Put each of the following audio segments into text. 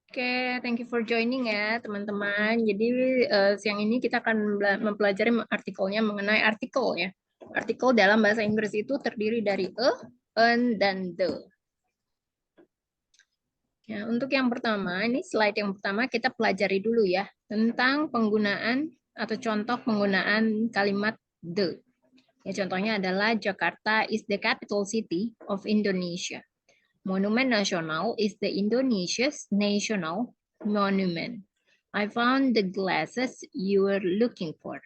Oke, thank you for joining ya teman-teman. Jadi siang ini kita akan mempelajari artikelnya mengenai artikel ya. Artikel dalam bahasa Inggris itu terdiri dari an, dan the. Ya, untuk yang pertama, ini slide yang pertama kita pelajari dulu ya tentang penggunaan atau contoh penggunaan kalimat the. Ya, contohnya adalah Jakarta is the capital city of Indonesia. Monument Nasional is the Indonesia's national monument. I found the glasses you were looking for.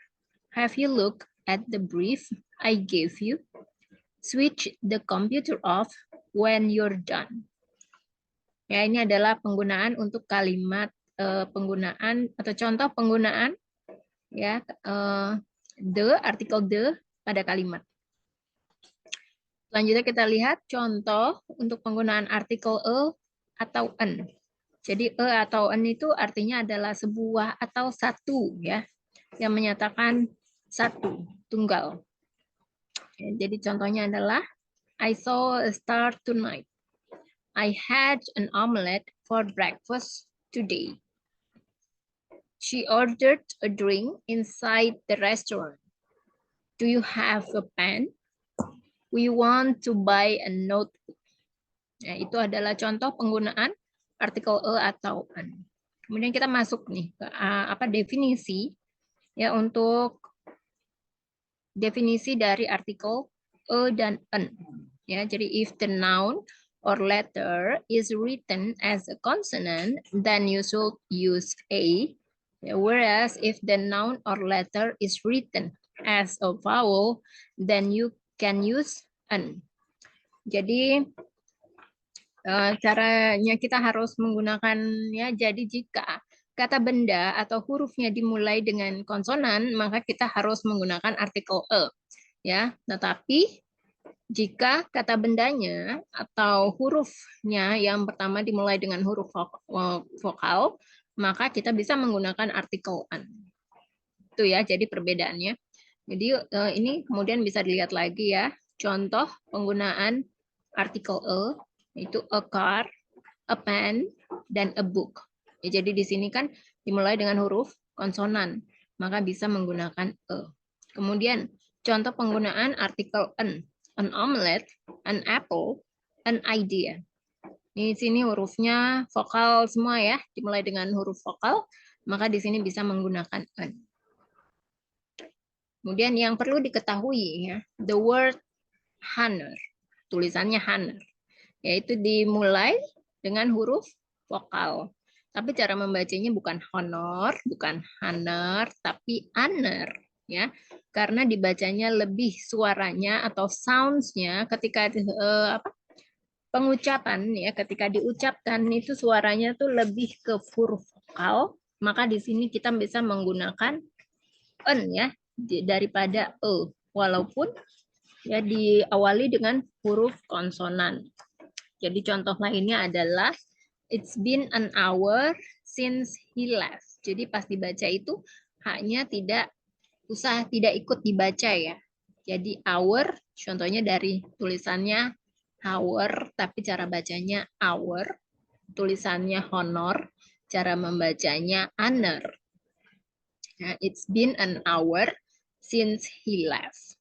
Have you looked at the brief I gave you? Switch the computer off when you're done. Ya, ini adalah penggunaan untuk kalimat penggunaan atau contoh penggunaan ya the, artikel the pada kalimat. Selanjutnya kita lihat contoh untuk penggunaan artikel atau an. Jadi atau an itu artinya adalah sebuah atau satu ya, yang menyatakan satu, tunggal. Jadi contohnya adalah I saw a star tonight. I had an omelette for breakfast today. She ordered a drink inside the restaurant. Do you have a pen? We want to buy a notebook. Nah, itu adalah contoh penggunaan artikel atau an. Kemudian kita masuk nih ke definisi ya, untuk definisi dari artikel dan an. Ya, jadi if the noun or letter is written as a consonant, then you should use a. Whereas if the noun or letter is written as a vowel, then you can use an. Jadi caranya kita harus menggunakan ya. Jadi jika kata benda atau hurufnya dimulai dengan konsonan, maka kita harus menggunakan artikel ya. Tetapi jika kata bendanya atau hurufnya yang pertama dimulai dengan huruf vokal, maka kita bisa menggunakan artikel an. Itu ya, jadi perbedaannya. Jadi ini kemudian bisa dilihat lagi ya, contoh penggunaan artikel itu a car, a pen, dan a book. Ya, jadi di sini kan dimulai dengan huruf konsonan, maka bisa menggunakan Kemudian contoh penggunaan artikel an omelette, an apple, an idea. Di sini hurufnya vokal semua ya, dimulai dengan huruf vokal, maka di sini bisa menggunakan an. Kemudian yang perlu diketahui ya, the word honor, tulisannya honor, yaitu dimulai dengan huruf vokal. Tapi cara membacanya bukan honor, bukan honor, tapi honor ya. Karena dibacanya lebih suaranya atau sounds-nya ketika pengucapan ya, ketika diucapkan itu suaranya tuh lebih ke huruf vokal, maka di sini kita bisa menggunakan en ya daripada walaupun ya diawali dengan huruf konsonan. Jadi contoh lainnya adalah it's been an hour since he left. Jadi pas dibaca itu hanya tidak ikut dibaca ya. Jadi hour contohnya dari tulisannya hour, tapi cara bacanya hour. Tulisannya honor, cara membacanya honor. Nah, it's been an hour since he left.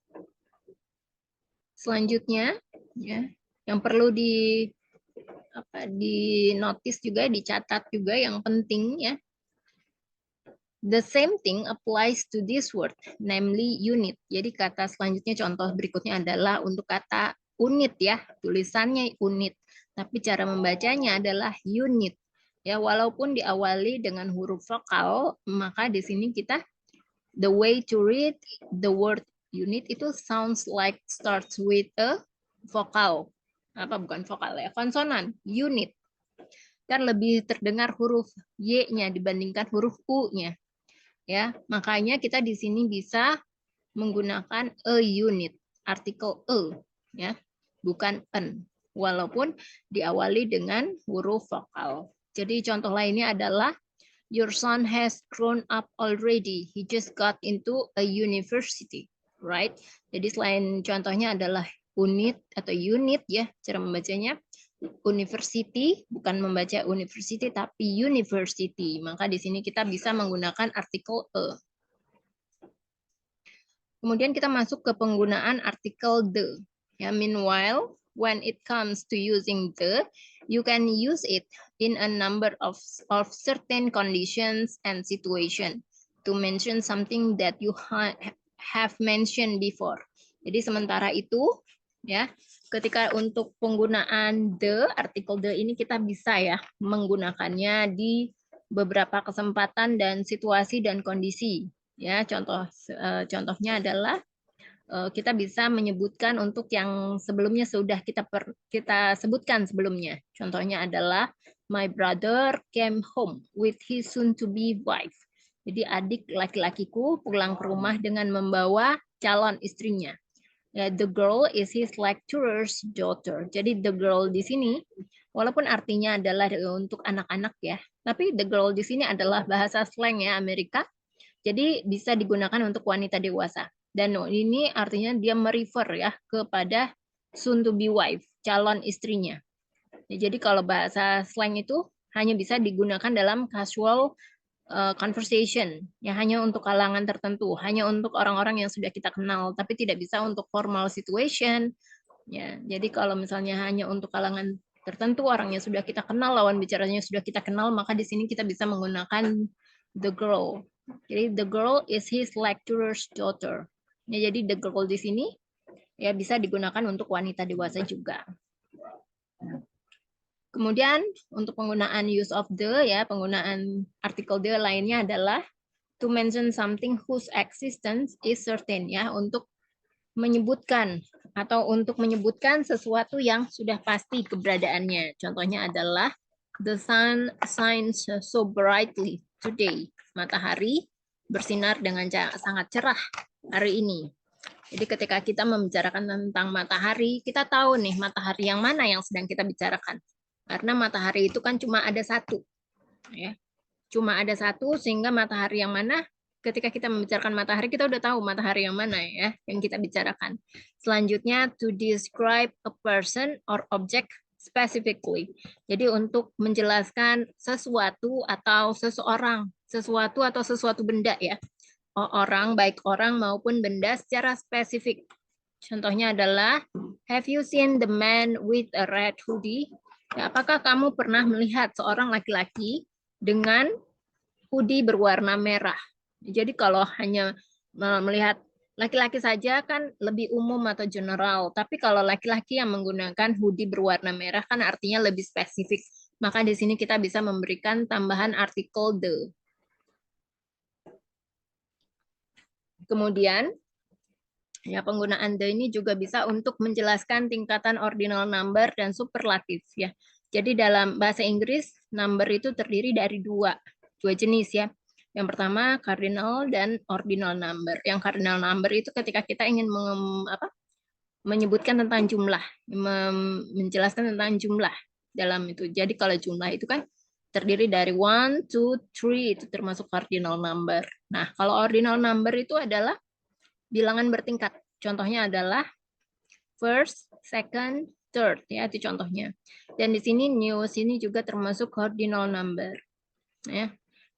Selanjutnya ya, yang perlu di notice juga, dicatat juga yang penting ya. The same thing applies to this word, namely unit. Jadi kata selanjutnya, contoh berikutnya adalah untuk kata unit ya, tulisannya unit, tapi cara membacanya adalah unit. Ya, walaupun diawali dengan huruf vokal, maka di sini kita the way to read the word unit itu sounds like starts with a vokal. Bukan vokal ya, konsonan, unit. Kan lebih terdengar huruf Y-nya dibandingkan huruf U-nya. Ya, makanya kita di sini bisa menggunakan a unit, artikel ya, bukan an, walaupun diawali dengan huruf vokal. Jadi contoh lainnya adalah your son has grown up already. He just got into a university, right? Jadi selain contohnya adalah unit atau unit ya, cara membacanya. university, bukan membaca university tapi university. Maka di sini kita bisa menggunakan artikel a. Kemudian kita masuk ke penggunaan artikel the. Ya, meanwhile, when it comes to using the, you can use it in a number of certain conditions and situation to mention something that you have mentioned before. Jadi sementara itu, ya, ketika untuk penggunaan the, artikel the ini kita bisa ya menggunakannya di beberapa kesempatan dan situasi dan kondisi. Ya, contohnya adalah kita bisa menyebutkan untuk yang sebelumnya sudah kita sebutkan sebelumnya. Contohnya adalah my brother came home with his soon to be wife. Jadi adik laki-lakiku pulang ke rumah dengan membawa calon istrinya. Ya, the girl is his lecturer's daughter. Jadi the girl di sini walaupun artinya adalah untuk anak-anak ya, tapi the girl di sini adalah bahasa slang ya Amerika. Jadi bisa digunakan untuk wanita dewasa. Dan ini artinya dia merefer ya kepada soon to be wife, calon istrinya. Ya, jadi kalau bahasa slang itu hanya bisa digunakan dalam casual conversation, ya hanya untuk kalangan tertentu, hanya untuk orang-orang yang sudah kita kenal, tapi tidak bisa untuk formal situation. Ya, jadi kalau misalnya hanya untuk kalangan tertentu, orang yang sudah kita kenal, lawan bicaranya sudah kita kenal, maka di sini kita bisa menggunakan the girl. Jadi the girl is his lecturer's daughter. Ya, jadi the girl di sini ya bisa digunakan untuk wanita dewasa juga. Kemudian untuk penggunaan use of the ya, penggunaan artikel the lainnya adalah to mention something whose existence is certain ya, untuk menyebutkan atau untuk menyebutkan sesuatu yang sudah pasti keberadaannya. Contohnya adalah the sun shines so brightly today. Matahari bersinar dengan sangat cerah hari ini. Jadi ketika kita membicarakan tentang matahari, kita tahu nih matahari yang mana yang sedang kita bicarakan. Karena matahari itu kan cuma ada satu. Ya. Cuma ada satu, sehingga matahari yang mana, ketika kita membicarakan matahari, kita udah tahu matahari yang mana ya yang kita bicarakan. Selanjutnya, to describe a person or object specifically. Jadi untuk menjelaskan sesuatu atau seseorang, sesuatu atau sesuatu benda ya. Orang, baik orang maupun benda secara spesifik. Contohnya adalah, have you seen the man with a red hoodie? Ya, apakah kamu pernah melihat seorang laki-laki dengan hoodie berwarna merah? Jadi kalau hanya melihat laki-laki saja kan lebih umum atau general. Tapi kalau laki-laki yang menggunakan hoodie berwarna merah kan artinya lebih spesifik. Maka di sini kita bisa memberikan tambahan artikel the. Kemudian ya, penggunaan the ini juga bisa untuk menjelaskan tingkatan ordinal number dan superlatif ya. Jadi dalam bahasa Inggris number itu terdiri dari dua jenis ya. Yang pertama cardinal dan ordinal number. Yang cardinal number itu ketika kita ingin menyebutkan tentang jumlah, menjelaskan tentang jumlah dalam itu. Jadi kalau jumlah itu kan terdiri dari 1, 2, 3 itu termasuk cardinal number. Nah, kalau ordinal number itu adalah bilangan bertingkat. Contohnya adalah first, second, third ya, itu contohnya. Dan di sini news ini juga termasuk ordinal number. Ya.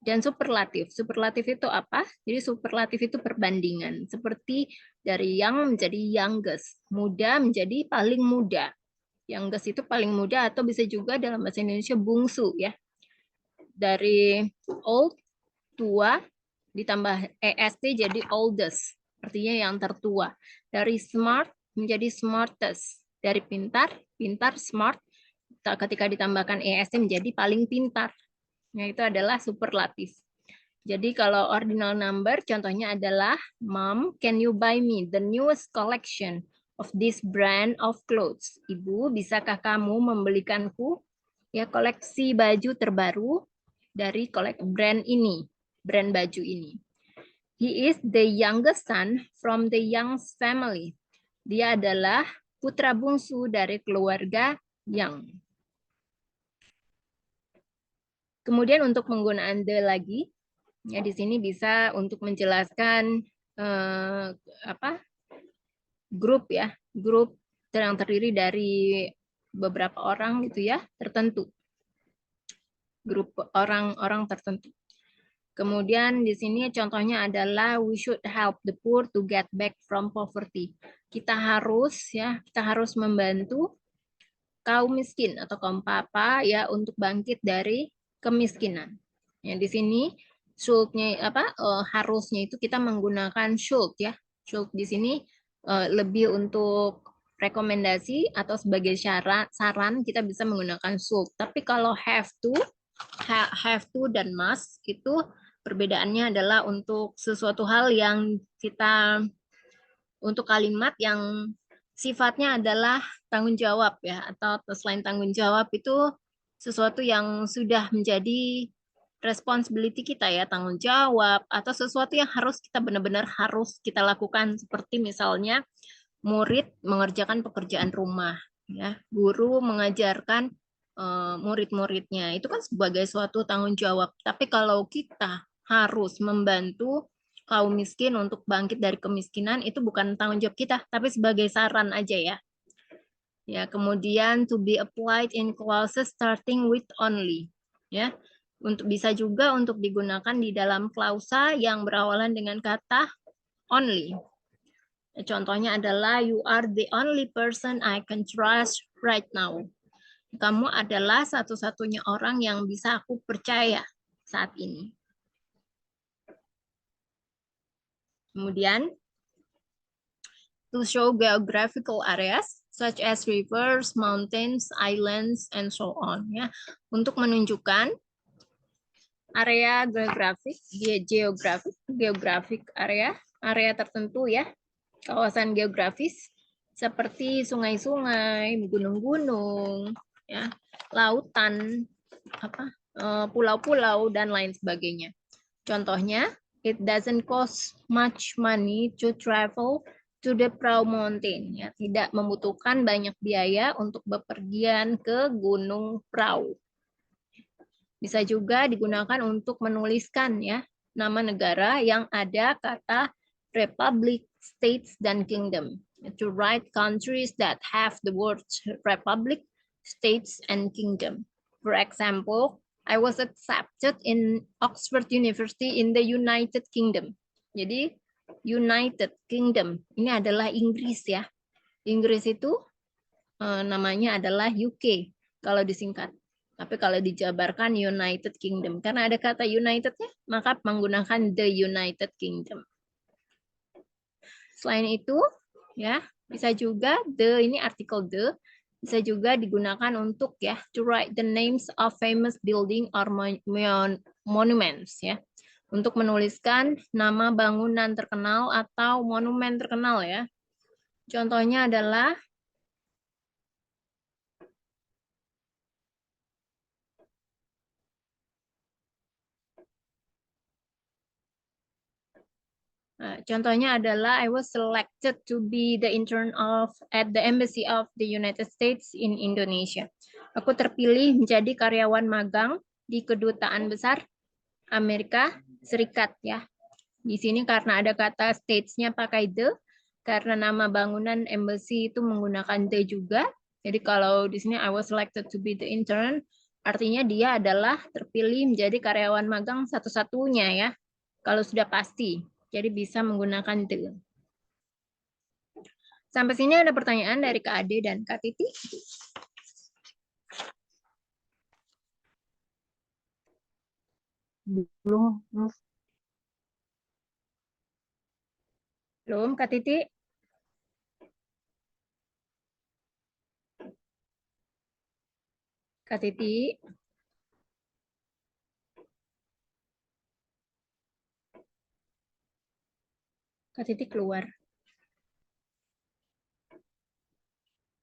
Dan superlatif. Superlatif itu apa? Jadi superlatif itu perbandingan. Seperti dari young menjadi youngest, muda menjadi paling muda. Youngest itu paling muda atau bisa juga dalam bahasa Indonesia bungsu ya. Dari old, tua, ditambah est jadi oldest. Artinya yang tertua. Dari smart menjadi smartest. Dari pintar, pintar, smart. Ketika ditambahkan est menjadi paling pintar. Nah, itu adalah superlatif. Jadi kalau ordinal number contohnya adalah, Mom, can you buy me the newest collection of this brand of clothes? Ibu, bisakah kamu membelikanku ya koleksi baju terbaru dari brand ini, brand baju ini. He is the youngest son from the Young's family. Dia adalah putra bungsu dari keluarga Young. Kemudian untuk penggunaan the lagi, ya di sini bisa untuk menjelaskan grup ya, grup yang terdiri dari beberapa orang gitu ya, tertentu. Grup orang-orang tertentu. Kemudian di sini contohnya adalah we should help the poor to get back from poverty. Kita harus membantu kaum miskin atau kaum papa ya untuk bangkit dari kemiskinan. Ya di sini harusnya itu kita menggunakan should ya. Should di sini lebih untuk rekomendasi atau sebagai saran kita bisa menggunakan should. Tapi kalau have to dan must itu perbedaannya adalah untuk sesuatu hal yang untuk kalimat yang sifatnya adalah tanggung jawab ya, atau selain tanggung jawab itu sesuatu yang sudah menjadi responsibility kita ya, tanggung jawab atau sesuatu yang harus kita benar-benar harus kita lakukan, seperti misalnya murid mengerjakan pekerjaan rumah ya, guru mengajarkan murid-muridnya, itu kan sebagai suatu tanggung jawab. Tapi kalau kita harus membantu kaum miskin untuk bangkit dari kemiskinan, itu bukan tanggung jawab kita, tapi sebagai saran aja ya. Ya, kemudian to be applied in clauses starting with only. Ya, bisa juga untuk digunakan di dalam klausa yang berawalan dengan kata only. Contohnya adalah you are the only person I can trust right now. Kamu adalah satu-satunya orang yang bisa aku percaya saat ini. Kemudian, to show geographical areas such as rivers, mountains, islands, and so on. Ya, untuk menunjukkan area geografik area tertentu ya, kawasan geografis seperti sungai-sungai, gunung-gunung, ya, lautan, pulau-pulau dan lain sebagainya. Contohnya, it doesn't cost much money to travel to the Prau Mountain. Ya, tidak membutuhkan banyak biaya untuk bepergian ke Gunung Prau. Bisa juga digunakan untuk menuliskan ya nama negara yang ada kata republic, states, dan kingdom. To write countries that have the words republic, states, and kingdom. For example, I was accepted in Oxford University in the United Kingdom. Jadi United Kingdom ini adalah Inggris ya. Inggris itu namanya adalah UK kalau disingkat. Tapi kalau dijabarkan United Kingdom. Karena ada kata United-nya, maka menggunakan the United Kingdom. Selain itu, ya bisa juga ini artikel the bisa juga digunakan untuk ya to write the names of famous building or monuments ya, untuk menuliskan nama bangunan terkenal atau monumen terkenal ya. Contohnya adalah contohnya adalah I was selected to be the intern at the Embassy of the United States in Indonesia. Aku terpilih menjadi karyawan magang di Kedutaan Besar Amerika Serikat ya. Di sini karena ada kata states-nya pakai the, karena nama bangunan embassy itu menggunakan the juga. Jadi kalau di sini I was selected to be the intern, artinya dia adalah terpilih menjadi karyawan magang satu-satunya ya. Kalau sudah pasti. Jadi bisa menggunakan the. Sampai sini ada pertanyaan dari Kak Ade dan Kak Titi? Belum. Belum, Kak Titi? Kak Titi? Kak Titi keluar.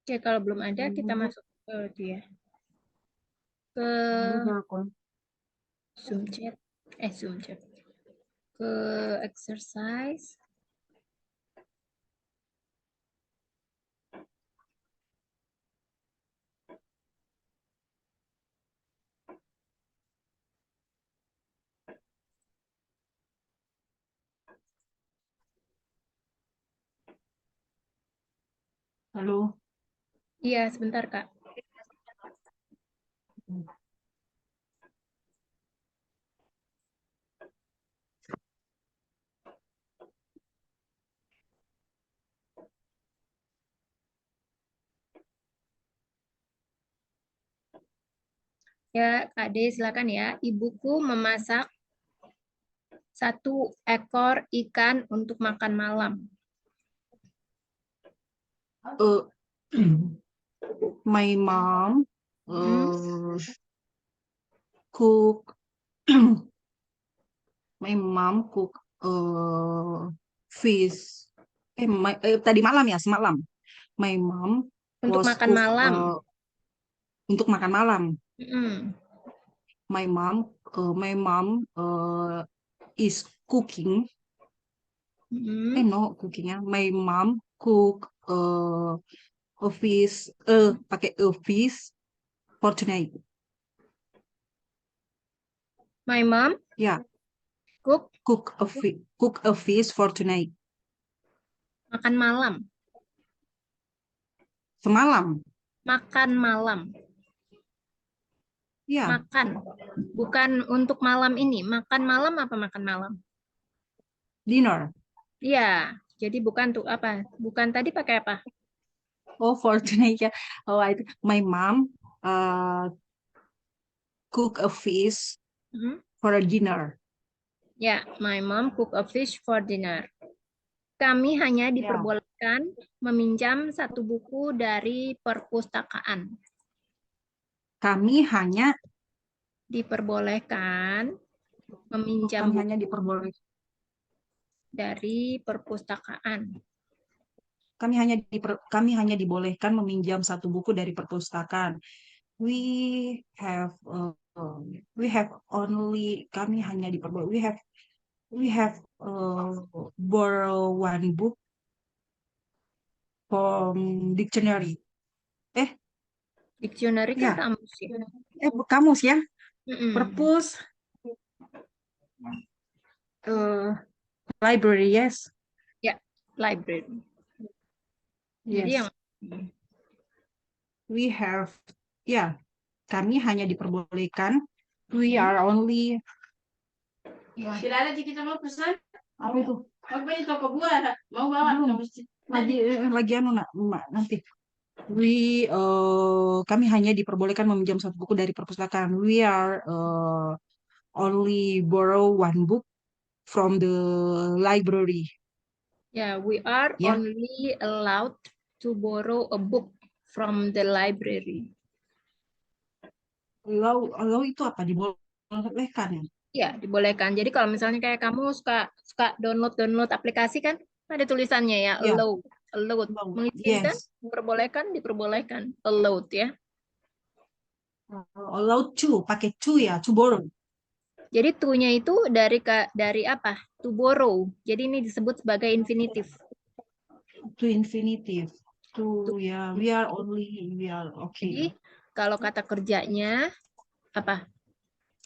Oke, kalau belum ada, kita masuk ke dia. Ke Zoom chat. Zoom chat. Ke exercise. Halo. Iya, sebentar, Kak. Ya, Kak De, silakan ya. Ibuku memasak 1 ekor ikan untuk makan malam. Uh, my mom Hmm? cook my mom cook fish. Tadi malam ya, semalam. My mom Untuk was makan cook malam. untuk makan malam. Hmm. My mom is cooking. Hmm. No cookingnya. My mom cook a fish pakai a fish for tonight. My mom Ya, cook cook a fish for tonight. makan malam. Semalam. Makan malam. Ya, Makan. Bukan untuk malam ini. Makan malam apa makan malam? dinner. Iya. Jadi bukan untuk apa? Bukan tadi pakai apa? Oh, for tonight ya. Oh, my mom uh, cook a fish Hmm? for a dinner. Ya, my mom cook a fish for dinner. Kami hanya Ya, diperbolehkan meminjam 1 buku dari perpustakaan. kami hanya Diperbolehkan meminjam kami buku hanya diperbolehkan dari perpustakaan. kami hanya dibolehkan meminjam 1 buku dari perpustakaan. We have we have only kami hanya diperbolehkan we have borrow 1 book from dictionary. Eh, Dictionary kan ya, kamus ya. kamus ya. Mm-mm. Perpus library, yes. Ya, library. Jadi yang Yes. We have, ya, kami hanya diperbolehkan. We are only. Tidak ada kita mau pesan. Apa itu? Mau beli toko buah, mau bawa ke masjid. Lagi anu nak, Mak, nanti. Kami hanya diperbolehkan meminjam 1 buku dari perpustakaan. We are only borrow 1 book from the library. Ya, we are Ya, only allowed to borrow a book from the library. Lalu itu apa dibolehkan ya? Ya, dibolehkan. Jadi kalau misalnya kayak kamu suka suka download aplikasi kan ada tulisannya ya, Ya, allowed. Mengizinkan, yes. diperbolehkan, diperbolehkan, allowed ya. Allowed to, pakai to ya, to borrow. Jadi to-nya itu dari apa? To borrow. Jadi ini disebut sebagai infinitif. To infinitive. To ya, we are Jadi okay. kalau kata kerjanya apa?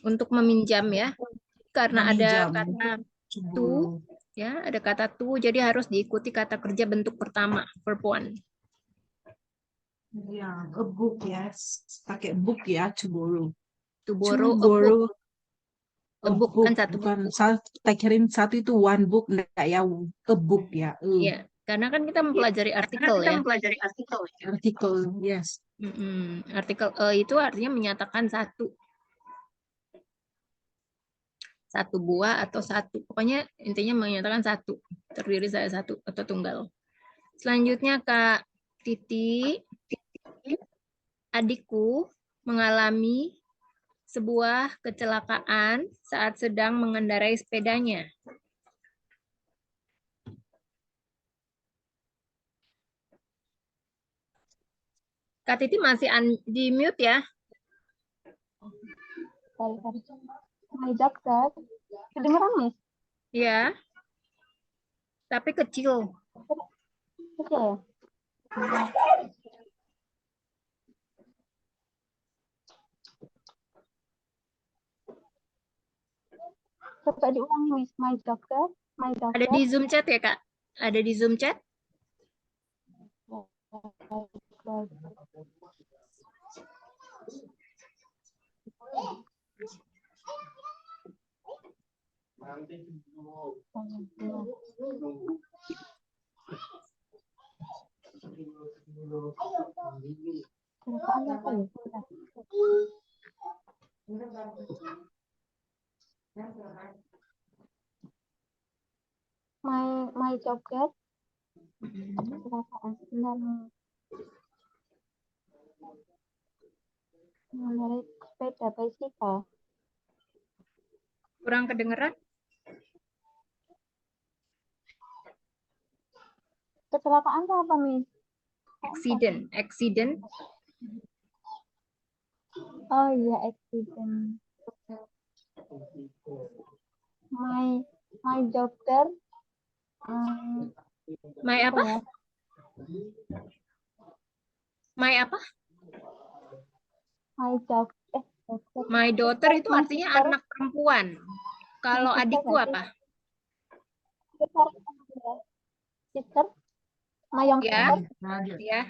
Untuk meminjam ya. Karena ada Meminjam, kata to to borrow. ya, ada kata to jadi harus diikuti kata kerja bentuk pertama, verb one. Ya, a book, yes. Pakai book ya, to borrow. To To borrow a book. borrow A a book book, kan satu bukan buku. kita kirim satu itu 1 book, enggak ya, a book ya. Iya, karena kan kita mempelajari Karena artikel kita ya. mempelajari artikel. Artikel, yes. Artikel itu artinya menyatakan satu buah atau satu. Pokoknya intinya menyatakan satu. Terdiri saya satu atau tunggal. Selanjutnya Kak Titi, adikku mengalami sebuah kecelakaan saat sedang mengendarai sepedanya. Kak Titi masih di mute ya? My doctor, kedengeran Miss? Ya, tapi kecil. Oke. Coba diulangi Miss, my doctor, Ada di Zoom chat ya Kak? Ada di Zoom chat? Kecelakaan apa ya? My joggers. Mm-mm. Kecelakaan. Benar. Mengendarai sepeda bicycle. Kurang kedengeran? Kecelakaan itu apa, Miss? Accident. Accident. Oh iya, accident. My doctor. My Apa apa? ya? My apa? My doctor. My daughter itu My artinya sister. anak perempuan. Kalau My sister adikku nggak sih? apa? Sister. Sister. My young Ya, sister. ya,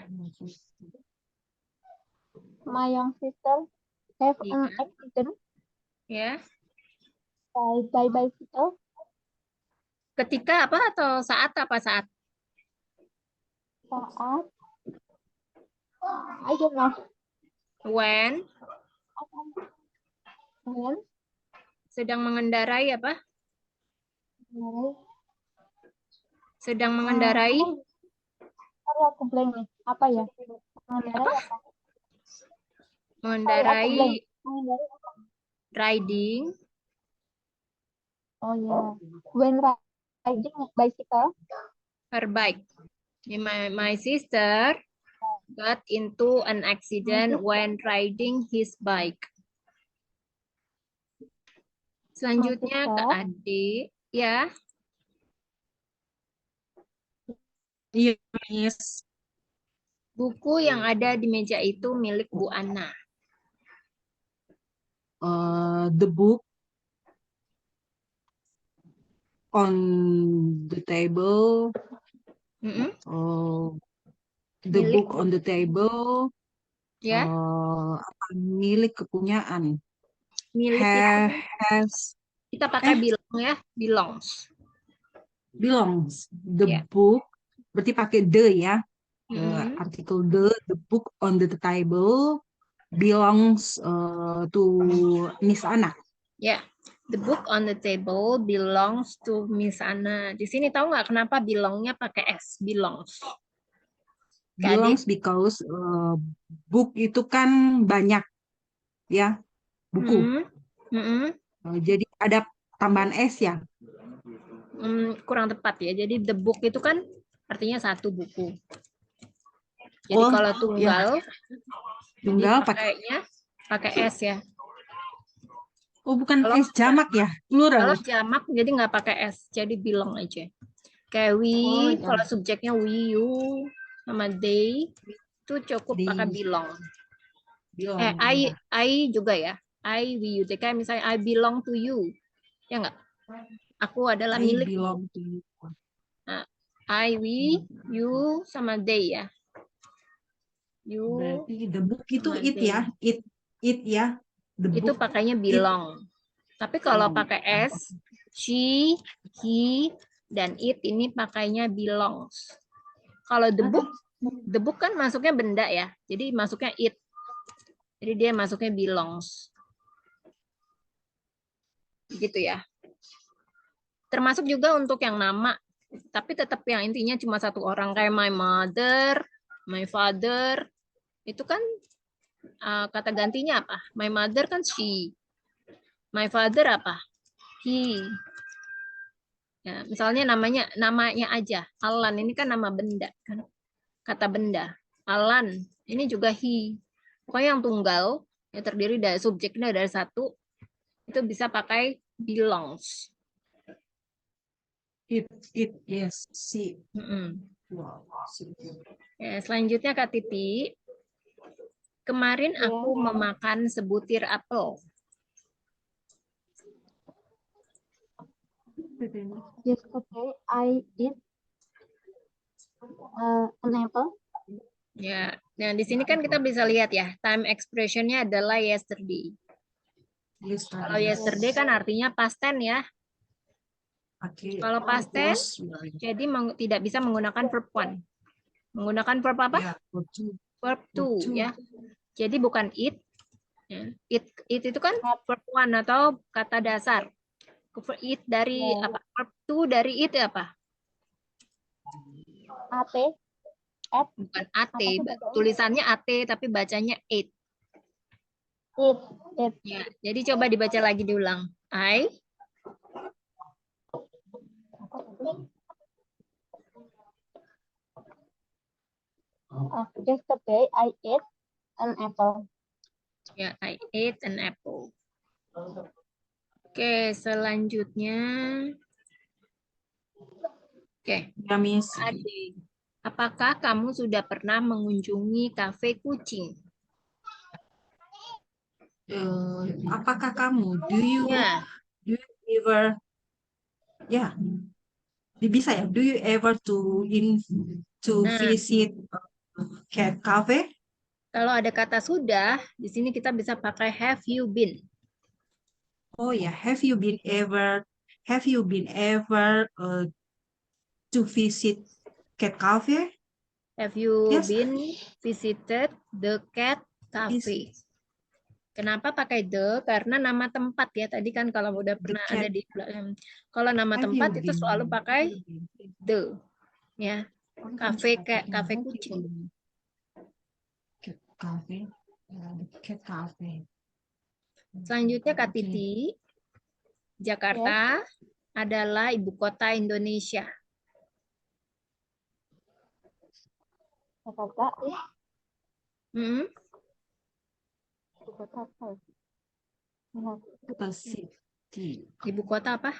My young sister have an iya, accident ya. by bicycle. Ketika apa atau saat apa saat? Saat I don't know. When When sedang mengendarai apa? Sedang mengendarai sorry aku blank nih. Apa ya? Mengendarai apa? apa? Sorry aku blank. Mengendarai Mengendarai apa? riding Oh ya. When riding bicycle. her bike. My sister got into an accident when riding his bike. Selanjutnya ke sister. adik, ya. Iya, Miss. Buku yang ada di meja itu milik Bu Ana. The book on the table. Mm-mm. The Milik book on the table. ya, Milik kepunyaan. milik itu Has kita pakai belong ya, belongs. belongs. The Ya. book berarti pakai the ya. Mm-mm. Artikel the book on the table belongs to Miss Ana. Ya, the book on the table belongs to Miss Ana. Di sini tahu nggak kenapa belongnya pakai S, belongs. Ke adik. Belongs because book itu kan banyak ya, buku. Mm-mm. Mm-mm. Jadi ada tambahan S ya. Kurang tepat ya. Jadi the book itu kan artinya satu buku. Jadi Oh, kalau ya. tunggal, Tunggal jadi pakainya pakai S ya. Oh, bukan Kalau S jamak ya, plural. Kalau jamak jadi nggak pakai S, jadi belong aja. Kayak we, Oh, ya. kalau subjeknya we, you, sama they, itu cukup They. pakai belong. Belong. I juga ya. I, we, you. Kayak misalnya I belong to you. Ya nggak? Aku adalah I milik. belong to you. Nah, I, we, you, sama they ya. You, Berarti the book itu sama it they. ya, it ya. The Itu book pakainya belong. Tapi kalau pakai S, she, he, dan it ini pakainya belongs. Kalau the book kan masuknya benda ya. Jadi masuknya it. Jadi dia masuknya belongs. Gitu ya. Termasuk juga untuk yang nama. Tapi tetap yang intinya cuma satu orang. Kayak my mother, my father. Itu kan kata gantinya apa? My mother kan she. My father apa? He. Ya, misalnya namanya aja. Alan ini kan nama benda kan. Kata benda. Alan ini juga he. Pokoknya yang tunggal yang terdiri dari subjeknya dari satu itu bisa pakai belongs. it yes, she. Wow. Ya, selanjutnya Kak Titi. Kemarin aku memakan sebutir apel. Yesterday I eat an apple. Ya, nah di sini kan kita bisa lihat ya, time expression-nya adalah yesterday. Kalau yesterday kan artinya past tense ya. Kalau past tense, jadi tidak bisa menggunakan verb one. Menggunakan verb apa? Ya, Verb to ya. Jadi bukan it. It itu kan verb one atau kata dasar. It dari apa? Verb to dari it apa? AT. At. Bukan AT, Apa sih bacanya? tulisannya AT tapi bacanya it. It. It. Ya, jadi coba dibaca lagi diulang. I Yesterday I ate an apple. ya, I ate an apple. Oke, selanjutnya. Oke, Ya, Miss. Ade. Apakah kamu sudah pernah mengunjungi kafe kucing? Apakah kamu, do you Ya, ever, ya, bisa ya, do you ever to nah, visit cat cafe? kalau ada kata sudah, di sini kita bisa pakai have you been. Oh ya, have you been ever to visit cat cafe? Have you Yes, been visited the cat cafe? Kenapa pakai the? Karena nama tempat ya. Tadi kan kalau udah the pernah ada cat. di belakang. Kalau nama Have you tempat itu been? selalu pakai the. Ya, kafe kayak kafe Have you kucing. been cat cafe? The cat cafe. Selanjutnya Kak Oke. Titi, Jakarta adalah ibu kota Indonesia. Jakarta is Hmm, ibu kota apa? Nah, The city. ibu kota apa?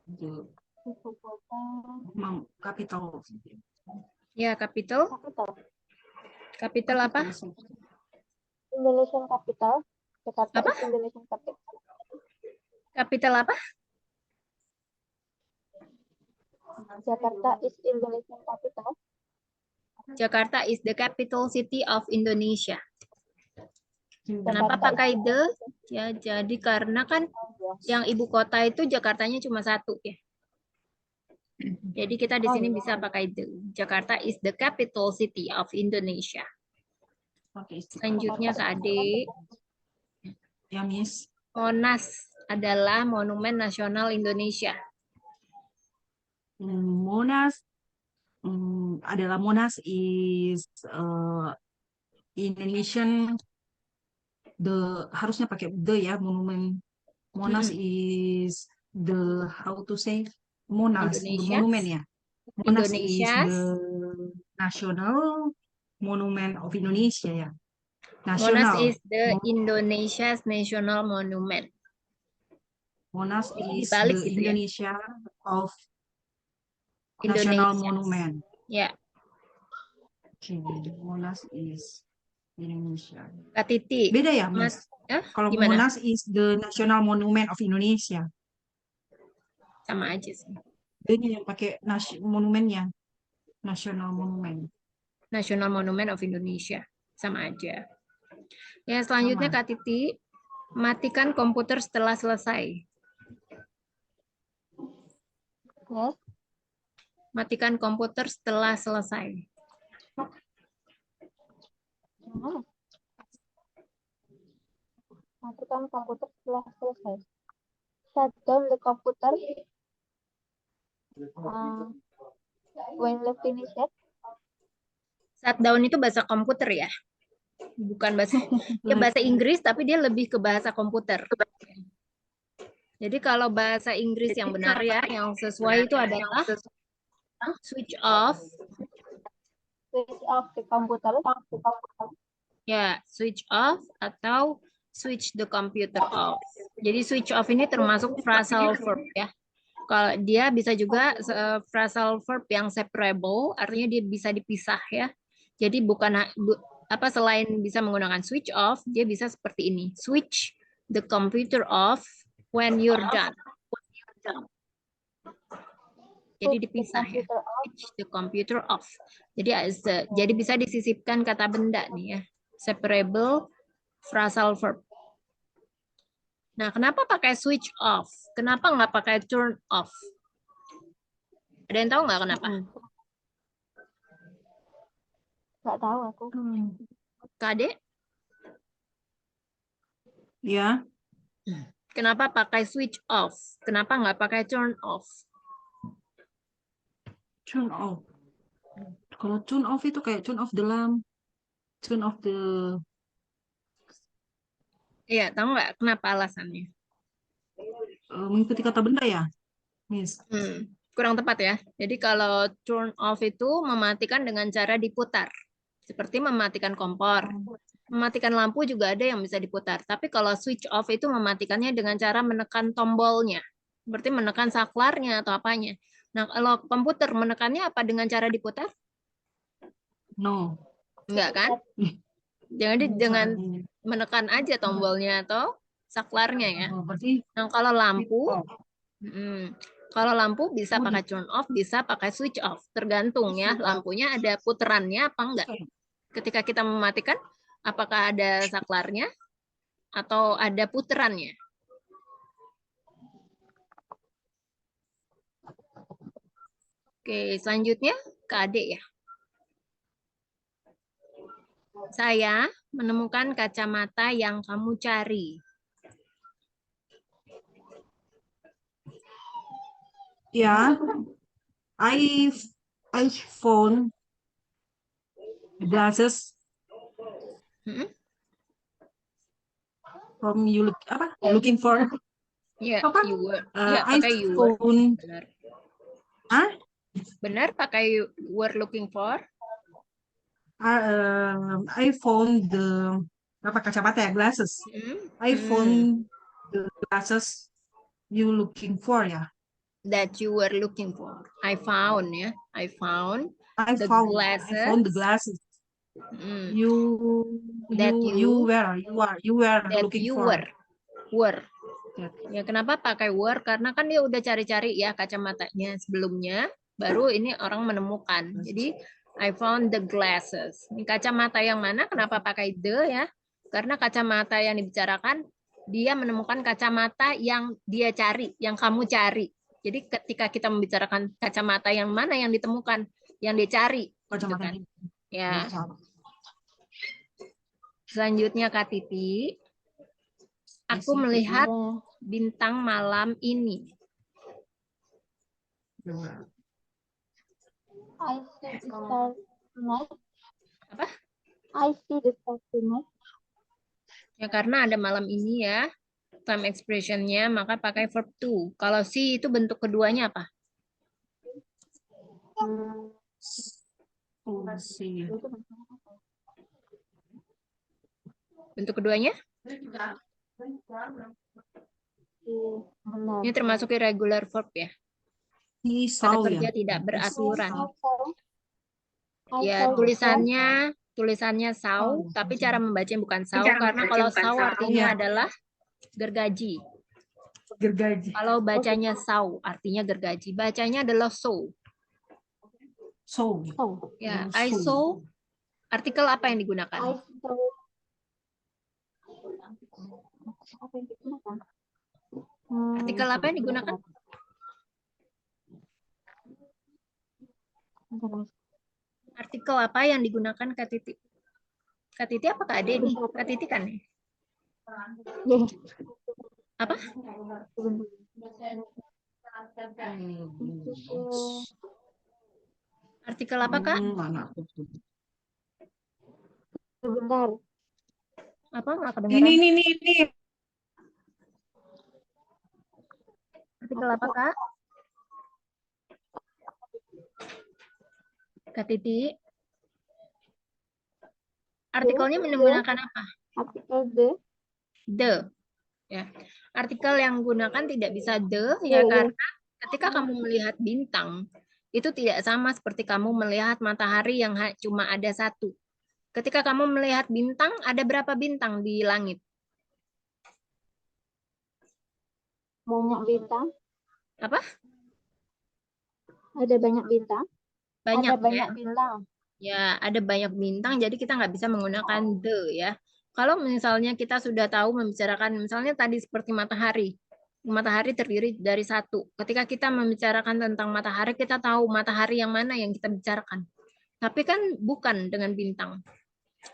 The ibu kota capital. Ya, capital. capital. Capital apa? Indonesian capital. Jakarta Apa? is Indonesian capital. Capital apa? Jakarta is Indonesian capital. Jakarta is the capital city of Indonesia. Kenapa Jakarta pakai is the? Ya, jadi karena kan yang ibu kota itu Jakartanya cuma satu ya. Jadi kita di sini bisa pakai the. Jakarta is the capital city of Indonesia. Oke. Selanjutnya Kak Ade, Ya, Miss. Monas adalah monumen nasional Indonesia. Monas adalah Monas is Indonesian, harusnya pakai the ya, monumen. Monas is the, how to say, Monas the Indonesia. monumen ya. Monas is Indonesia. the national monument of Indonesia ya. Monas National. is the Indonesia's national monument. Monas Jadi is dibalik the gitu ya. Indonesia of national Indonesia. monument. Ya, Okay. Monas is Indonesia. Kak Titi. Beda ya, Mas? Kalau Gimana? Monas is the national monument of Indonesia. Sama aja sih. Ini yang pakai monumennya. National monument. National Monument of Indonesia. Sama aja. Ya, selanjutnya Sama. Kak Titi, matikan komputer setelah selesai. Yes. Matikan komputer setelah selesai. Matikan komputer setelah selesai. Shut down the computer when you finish it. Shutdown itu bahasa komputer ya. Bukan bahasa ya bahasa Inggris tapi dia lebih ke bahasa komputer. Jadi kalau bahasa Inggris yang benar ya, yang sesuai itu adalah switch off. Switch off the computer. Ya, switch off atau switch the computer off. Jadi switch off ini termasuk phrasal verb ya. Kalau dia bisa juga phrasal verb yang separable, artinya dia bisa dipisah ya. Jadi bukan apa selain bisa menggunakan switch off, dia bisa seperti ini. Switch the computer off when you're done. Jadi dipisah ya. Switch the computer off. Jadi bisa disisipkan kata benda nih ya. Separable phrasal verb. Nah, kenapa pakai switch off? Kenapa nggak pakai turn off? Ada yang tahu nggak kenapa? Nggak tahu aku. Kade? Ya. Kenapa pakai switch off? Kenapa nggak pakai turn off? Turn off. Kalau turn off itu kayak turn off the lamp, turn off the. Iya, tahu nggak kenapa alasannya? Mengikuti kata benda ya, Miss. Kurang tepat ya. Jadi kalau turn off itu mematikan dengan cara diputar. Seperti mematikan kompor. Mematikan lampu juga ada yang bisa diputar. Tapi kalau switch off itu mematikannya dengan cara menekan tombolnya. Seperti menekan saklarnya atau apanya. Nah, kalau komputer menekannya apa dengan cara diputar? No. Enggak kan? Jadi dengan menekan aja tombolnya atau saklarnya ya. Berarti Nah, kalau lampu bisa pakai turn off, bisa pakai switch off. Tergantung ya, lampunya ada puterannya apa enggak. Ketika kita mematikan, apakah ada saklarnya atau ada puterannya? Oke, selanjutnya ke adik ya. Saya menemukan kacamata yang kamu cari. ya, I found glasses from you looking for. Ya, Apa? you were. I pakai you were. found. Benar. Hah? Benar, pakai you were looking for. I found the kacamata ya, glasses. I found the glasses you looking for ya. That you were looking for. I found ya. I found the glasses. I found the glasses. You were looking for. Were. Ya, kenapa pakai were? Karena kan dia udah cari-cari ya kacamatanya sebelumnya, baru ini orang menemukan. Jadi I found the glasses. Ini kacamata yang mana? Kenapa pakai the ya? Karena kacamata yang dibicarakan, dia menemukan kacamata yang dia cari, yang kamu cari. Jadi ketika kita membicarakan kacamata yang mana yang ditemukan, yang dicari. Kacamata gitu kan? Ya. Selanjutnya Kak Titi. Aku melihat bintang malam ini. I see the star tonight. Apa? I see the star tonight. Ya karena ada malam ini ya. Time expression-nya maka pakai verb to. Kalau see itu bentuk keduanya apa? Bentuk keduanya? Ini termasuk irregular verb ya. Kata kerja tidak beraturan. Ya, tulisannya saw, tapi cara membacanya bukan saw karena kalau saw artinya adalah gergaji. Kalau bacanya saw artinya gergaji, bacanya adalah saw. Ya, I saw. Artikel apa yang digunakan? Artikel apa yang digunakan? Artikel apa yang digunakan Kak Titi? Kak Titi apa Kak Ade nih? Kak Titi kan nih? Apa? Artikel apa Kak? Sebentar. Apa nggak kedengaran? Ini. Artikel apa Kak? Kak Titi. Artikelnya menggunakan apa? Artikel the. The. Ya. Artikel yang gunakan tidak bisa the ya karena ketika kamu melihat bintang itu tidak sama seperti kamu melihat matahari yang cuma ada satu. Ketika kamu melihat bintang, ada berapa bintang di langit? Banyak bintang. Apa? Ada banyak bintang. Banyak, ada banyak ya? bintang. Ya, ada banyak bintang, jadi kita nggak bisa menggunakan the ya. Kalau misalnya kita sudah tahu membicarakan, misalnya tadi seperti matahari. Matahari terdiri dari satu. Ketika kita membicarakan tentang matahari, kita tahu matahari yang mana yang kita bicarakan. Tapi kan bukan dengan bintang.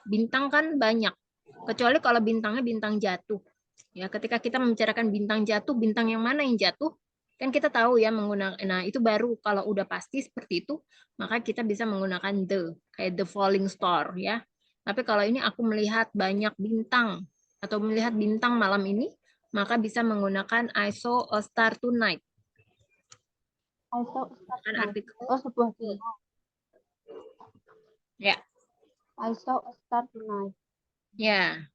Bintang kan banyak. Kecuali kalau bintangnya bintang jatuh. Ya, ketika kita membicarakan bintang jatuh, bintang yang mana yang jatuh? Kan kita tahu ya menggunakan, nah itu baru kalau udah pasti seperti itu, maka kita bisa menggunakan the, kayak the falling star ya. Tapi kalau ini aku melihat banyak bintang atau melihat bintang malam ini, maka bisa menggunakan I saw a star tonight. I saw a star Kan tonight. artikel. Oh, sebuah doa. Ya. I saw a star tonight. Ya.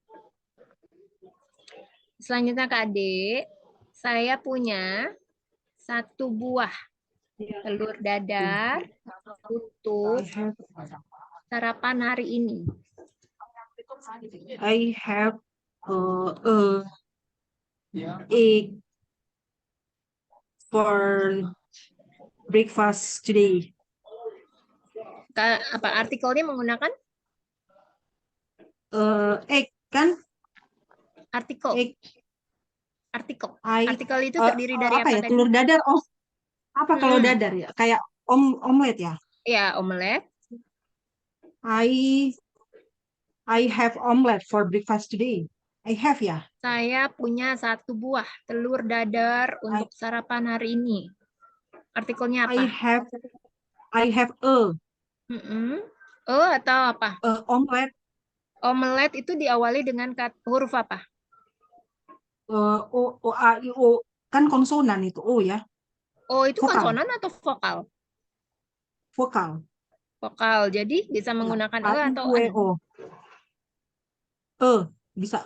Selanjutnya Kak Ade, saya punya 1 buah telur dadar untuk sarapan hari ini. I have egg for breakfast today. Apa artikelnya menggunakan Egg kan? artikel? Egg. Artikel. I, Artikel itu terdiri dari apa apa ya? tadi? Telur dadar. Oh, apa kalau Hmm. dadar ya? Kayak omelet ya? Ya, omelet. I have omelet for breakfast today. I have ya. Saya punya 1 buah telur dadar untuk sarapan hari ini. Artikelnya apa? I have a Oh, atau apa? omelet. Omelet itu diawali dengan huruf apa? O A I O kan konsonan itu O ya. Oh, itu Vokal. konsonan atau vokal? Vokal. Vokal. Jadi bisa menggunakan A e I atau U E en. O. Bisa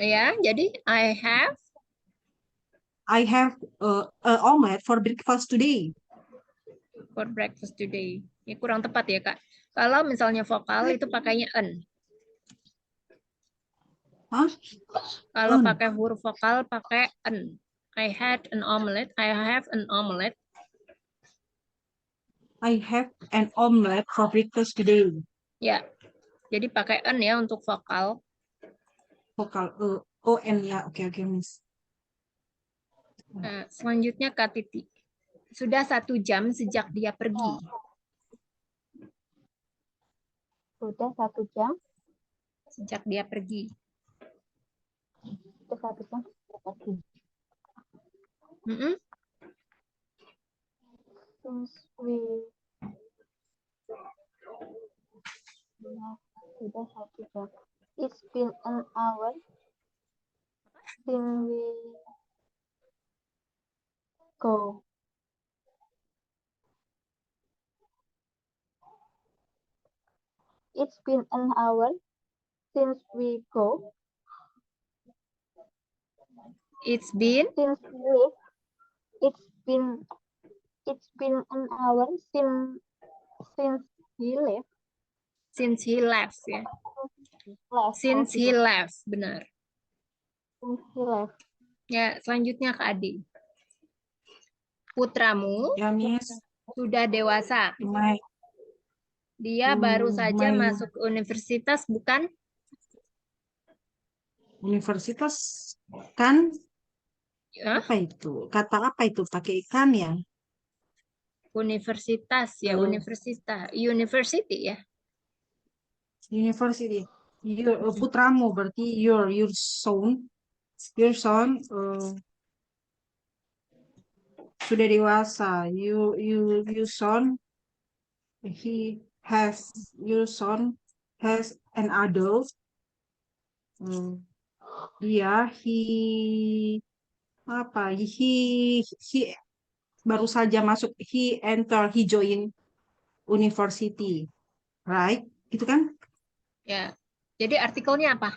Ya, jadi I have omelet for breakfast today. for breakfast today. Ini kurang tepat ya, Kak. Kalau misalnya vokal itu pakainya en. Hah? Kalau pakai huruf vokal pakai en. I had an omelet. I have an omelet. I have an omelet for breakfast today. Ya. Jadi pakai en ya untuk vokal. Vokal O N ya. Oke, Miss. Nah, selanjutnya Kak Titi. Sudah 1 jam sejak dia pergi. Sudah 1 jam. Sejak dia pergi. Sudah 1 jam sejak pergi. Since we sudah 1 jam. It's been an hour since we go. It's been an hour since we go. It's been Since we leave. It's been an hour since he left. since he left ya. Since he left, benar. Since he left. Ya, selanjutnya Kak Adi. Putramu Ya, Miss. sudah dewasa. Dia baru saja masuk ke universitas, bukan? Universitas kan? Ya. Apa itu? Kata apa itu? Pakai ikan ya? Universitas ya, universitas, university ya. University. Putramu berarti your son sudah dewasa. Your son your son has an adult. Dia he baru saja masuk. He join university, right? Gitu kan? Ya. Jadi artikelnya apa?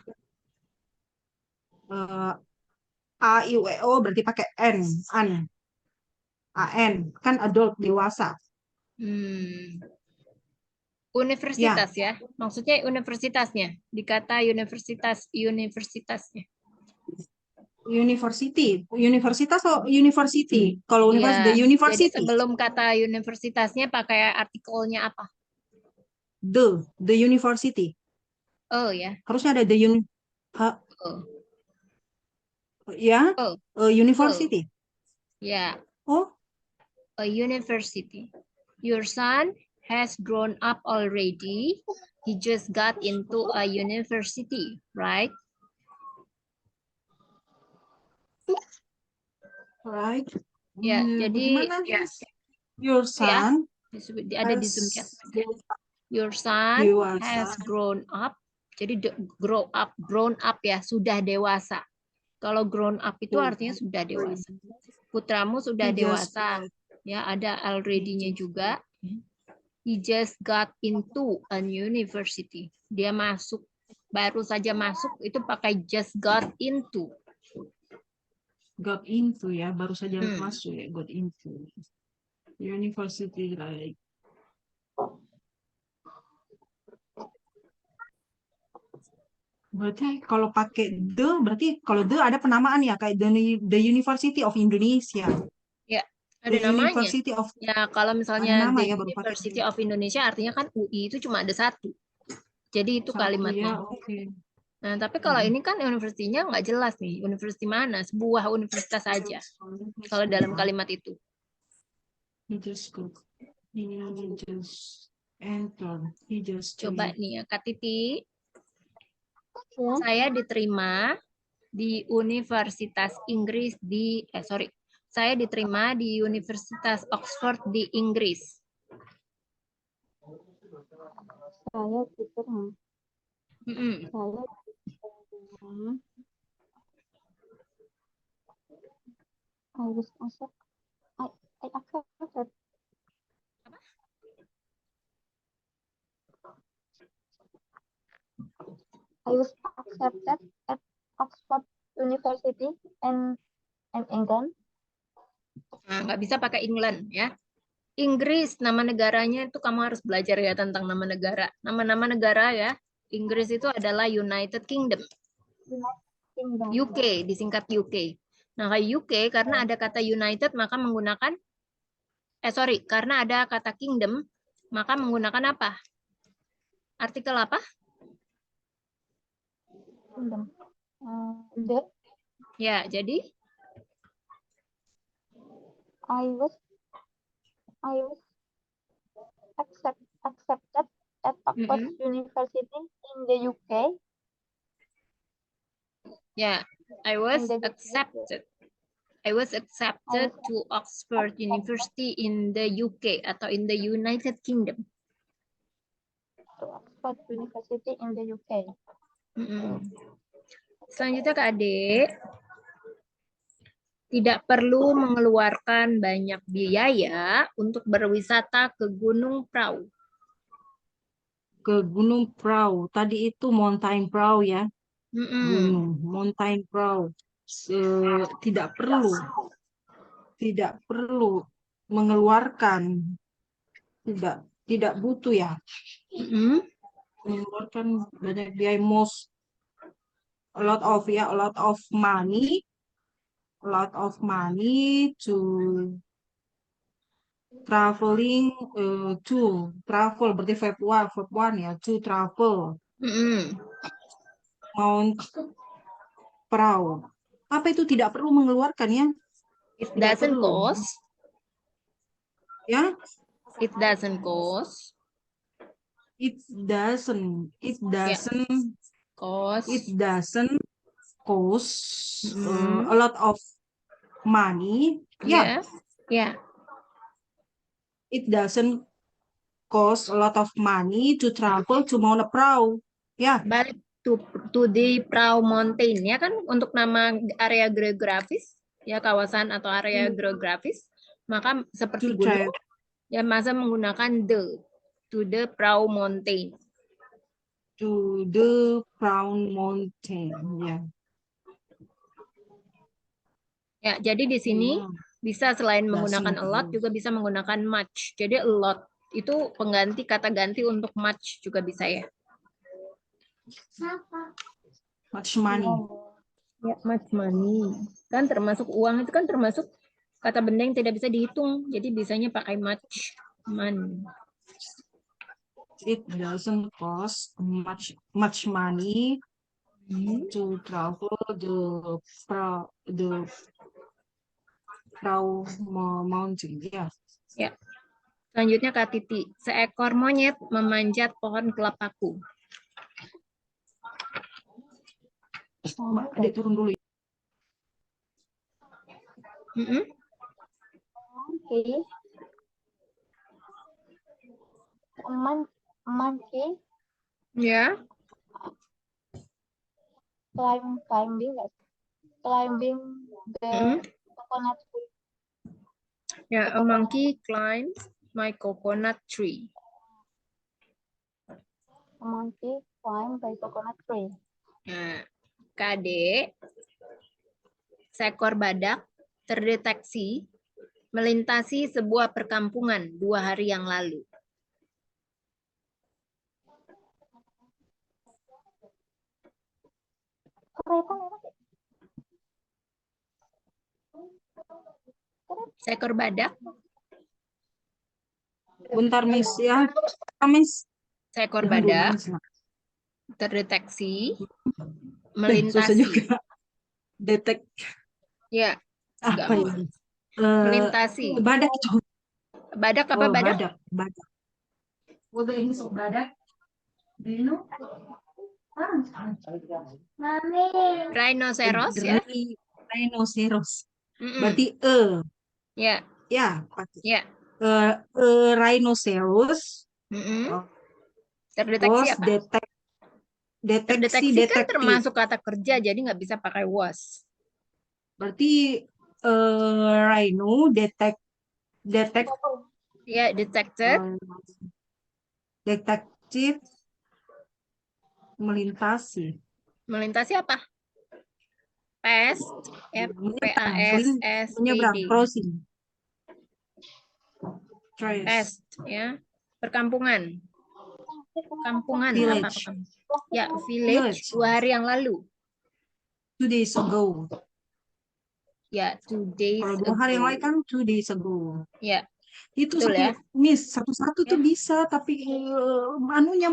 A I U E O berarti pakai an kan adult dewasa. Universitas ya. Maksudnya universitasnya. Dikata universitasnya. Universitas atau university? Kalau Ya, the university. jadi sebelum kata universitasnya pakai artikelnya apa? The university. Oh ya. Harusnya ada university. Ya. Oh. A university. Your son has grown up already. He just got into a university, right? Right? Ya, jadi Bagaimana? Your ya, son ada di Zoom chat. Your son dewasa. has grown up. Jadi grown up ya, sudah dewasa. Kalau grown up itu artinya sudah dewasa. Putramu sudah dewasa. Ya, ada already-nya juga. He just got into a university. Dia masuk, baru saja masuk, itu pakai just got into. Got into ya, baru saja masuk ya, got into. University like. Berarti kalau pakai berarti kalau ada penamaan ya, kayak the University of Indonesia. Ya, ada The namanya. University of. Ya, kalau misalnya nama the ya, baru pakai University of Indonesia artinya kan UI itu cuma ada satu. Jadi itu satu kalimatnya. ya, oke. Nah, tapi kalau ini kan universitinya nggak jelas nih, universitas mana, sebuah universitas saja. Kalau dalam kalimat itu. He just go. He just enter. He just Coba nih ya, Kak Titi. Ya. Saya diterima di Universitas Inggris saya diterima di Universitas Oxford di Inggris. Saya diterima. Mm-mm. Saya diterima. I was accept. I accepted. I was accepted at Oxford University and England. Nah, nggak bisa pakai England ya. Inggris, nama negaranya itu kamu harus belajar ya tentang nama negara. Nama-nama negara ya. Inggris itu adalah United Kingdom. UK, disingkat UK. Nah, kayak UK karena ada kata United maka menggunakan karena ada kata Kingdom maka menggunakan apa? Artikel apa? Kingdom. Ya, jadi I was accepted at Oxford University in the UK. ya, I was accepted. I was accepted to Oxford University in the UK atau in the United Kingdom. To Oxford University in the UK. Selanjutnya Kak Ade, tidak perlu mengeluarkan banyak biaya untuk berwisata ke Gunung Prau. Ke Gunung Prau. Tadi itu Mountain Prau ya. Gunung Mountain Prau. Tidak perlu mengeluarkan. Tidak butuh ya. Mengeluarkan banyak biaya, a lot of money to traveling travel berarti Februari ya, to travel Mount Prau. Apa itu tidak perlu mengeluarkan ya? It doesn't cost. Ya? It doesn't cost. It doesn't cost a lot of money. Yeah. Yeah. It doesn't cost a lot of money to travel to Mount Prau. Ya. Balik to the Prau Mountain ya kan untuk nama area geografis ya, kawasan atau area geografis, maka seperti gunung ya masa menggunakan to the Prau Mountain. To the Prau Mountain ya. Ya, jadi di sini bisa selain menggunakan a lot juga bisa menggunakan much. Jadi a lot itu pengganti kata ganti untuk much juga bisa ya. Much money. Ya, much money. Kan termasuk uang itu kan termasuk kata benda yang tidak bisa dihitung. Jadi bisanya pakai much money. It doesn't cost much money to travel the Prau Mountain. Ya. Ya. Selanjutnya Kak Titi, seekor monyet memanjat pohon kelapaku. Mbak, Adik turun dulu. Mm-mm. Monkey. Monkey Ya. climbing the Mm-mm. coconut tree. Ya, a monkey climbs my coconut tree. A monkey climb by coconut tree. Nah, KD, seekor badak terdeteksi melintasi sebuah perkampungan 2 hari yang lalu. Kereta lewat ya? Seekor badak, Bentar, Miss ya. Miss. seekor Jangan dulu badak nangis, Nak. terdeteksi Susah melintasi. juga. Detek Ya, apa gampang. ini? Melintasi. Badak itu. Badak apa Oh, badak? badak. Udah ini sok badak. Dino. Rhinoceros ya. Rhinoceros. Mm-mm. Berarti Ya, ya pasti. ya. Rhinoceros. Mm-mm. Terdeteksi Was apa? deteksi Terdeteksi kan detektif. termasuk kata kerja, jadi nggak bisa pakai was. Berarti rhino detek Ya, detected. detektif melintasi. Melintasi apa? Past, Menyeberang, P-A-S-S-T-D. crossing. Trace. Past, ya. Perkampungan. Kampungan apa? Village. Ya, village 2 hari yang lalu. 2 days ago. Ya, 2 days Kalau 2 ago. hari yang lain kan 2 days ago. Ya, Itu betul ya. Miss, satu-satu tuh Ya. bisa, tapi anunya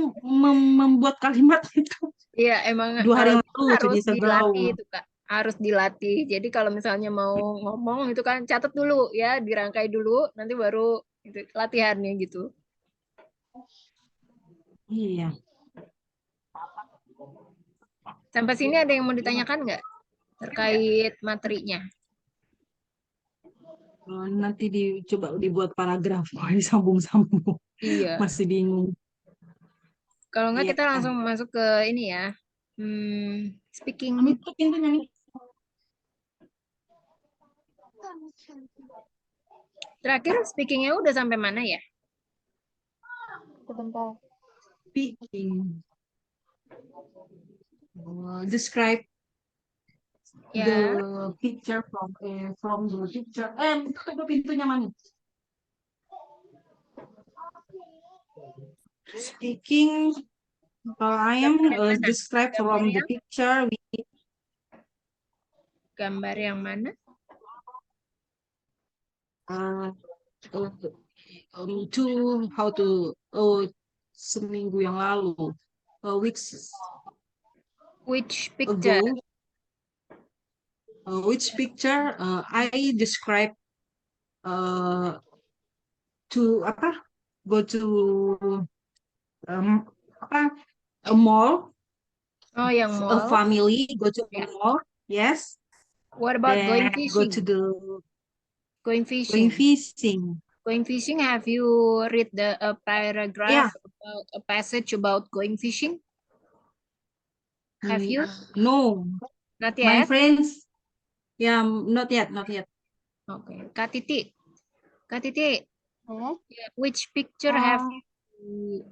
membuat kalimat itu. Iya, emang 2 hari yang lalu, 2 harus days ago. dilatih itu, Kak. Harus dilatih. Jadi kalau misalnya mau ngomong itu kan catat dulu ya, dirangkai dulu, nanti baru itu latihannya gitu. Iya. Sampai sini ada yang mau ditanyakan nggak terkait materinya? Nanti coba dibuat paragraf, disambung-sambung. Iya. Masih bingung. Kalau nggak Iya. kita langsung masuk ke ini ya. Speaking. Ini tuh pintunya nih. Terakhir speakingnya udah sampai mana ya? Sebentar. Speaking. Describe Ya. the picture from the picture. Coba pintunya mana? Speaking. I am describe from the picture. Gambar yang mana? Seminggu yang lalu, weeks Which picture? ago, which picture I describe to go to a mall. Oh, yang A mall. family go to a mall. Yes. What about going Then go fishing? to the Going going fishing. fishing. Going fishing. Have you read the paragraph about a passage about going fishing? Have you? No. Not My yet. friends. Yeah, not yet. Okay. Kak Titi. Kak Titi. Eh? Which picture have you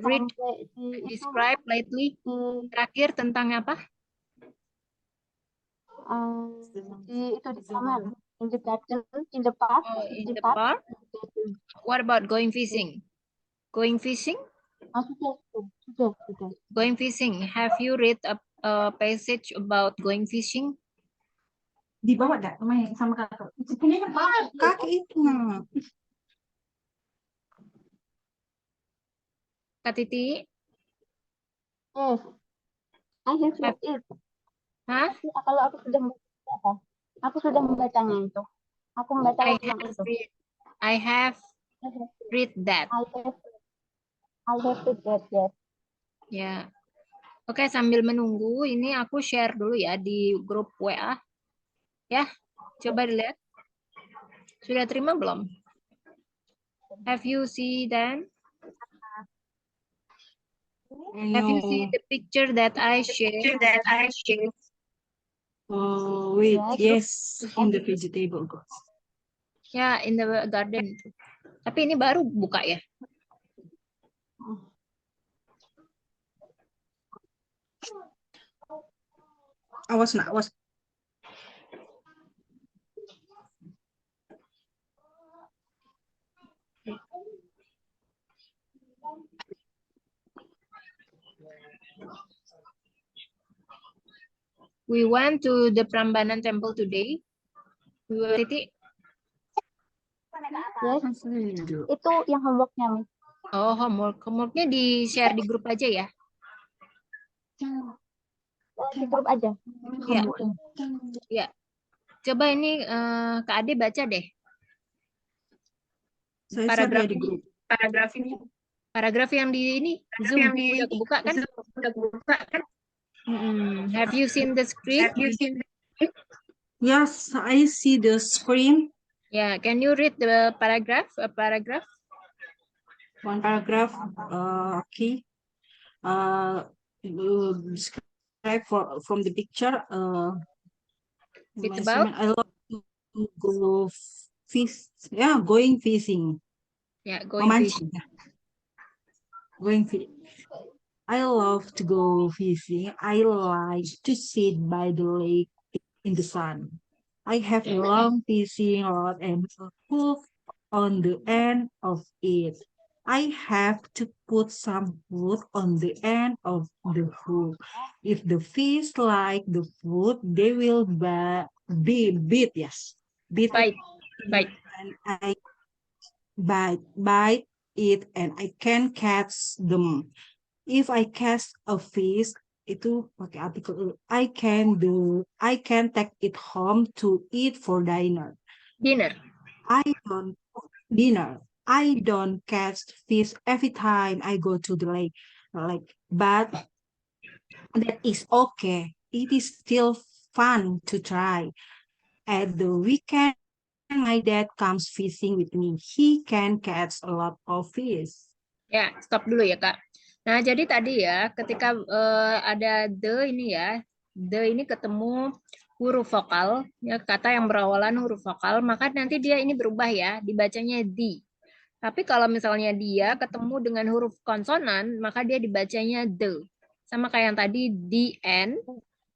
read, Sampai di itu describe lately? Terakhir tentang apa? di itu di taman, in the garden, in the park, Oh, in the park. What about going fishing? Going fishing? Sudah. Going fishing. Have you read a passage about going fishing? Dibawa dah main sama kakak. Punyanya kakak itu. Kak Titi? Yes, I have read it. Hah? Kalau aku sudah membacanya itu. Aku membaca ulang itu. I have read that. I have read that, yes. Ya. Oke, sambil menunggu, ini aku share dulu ya di grup WA. Ya, coba dilihat. Sudah terima belum? Have you see then? Have you see the picture that I share? Oh, wait, yes, in the vegetable. Ya, in the garden. Tapi ini baru buka ya. Awas nak, awas. We went to the Prambanan Temple today. Titi. Yes, itu yang homeworknya, Miss. Oh, homeworknya di share di grup aja ya. Di grup aja. Iya. Ya. Coba ini Kak Ade baca deh. Saya Paragraf share di grup. Paragraf yang di ini Zoom udah kebuka kan? Have you seen the screen? Yes, I see the screen. Yeah, can you read the paragraph? One paragraph. Okay. Describe from the picture. It's about? I love to go fish. Yeah, going fishing. Yeah, going fishing. Going fishing. I love to go fishing. I like to sit by the lake in the sun. I have a long fishing rod and a hook on the end of it. I have to put some food on the end of the hook. If the fish like the food, they will be bit. Yes, bit. Bite. And I bite it, and I can catch them. If I catch a fish, itu pakai artikel I can take it home to eat for dinner. Dinner. I don't catch fish every time I go to the lake. But that is okay. It is still fun to try. At the weekend, my dad comes fishing with me. He can catch a lot of fish. Ya, stop dulu ya, Kak. Nah, jadi tadi ya, ketika ada the ini ya, the ini ketemu huruf vokal, ya kata yang berawalan huruf vokal, maka nanti dia ini berubah ya, dibacanya di. Tapi kalau misalnya dia ketemu dengan huruf konsonan, maka dia dibacanya the. Sama kayak yang tadi the end,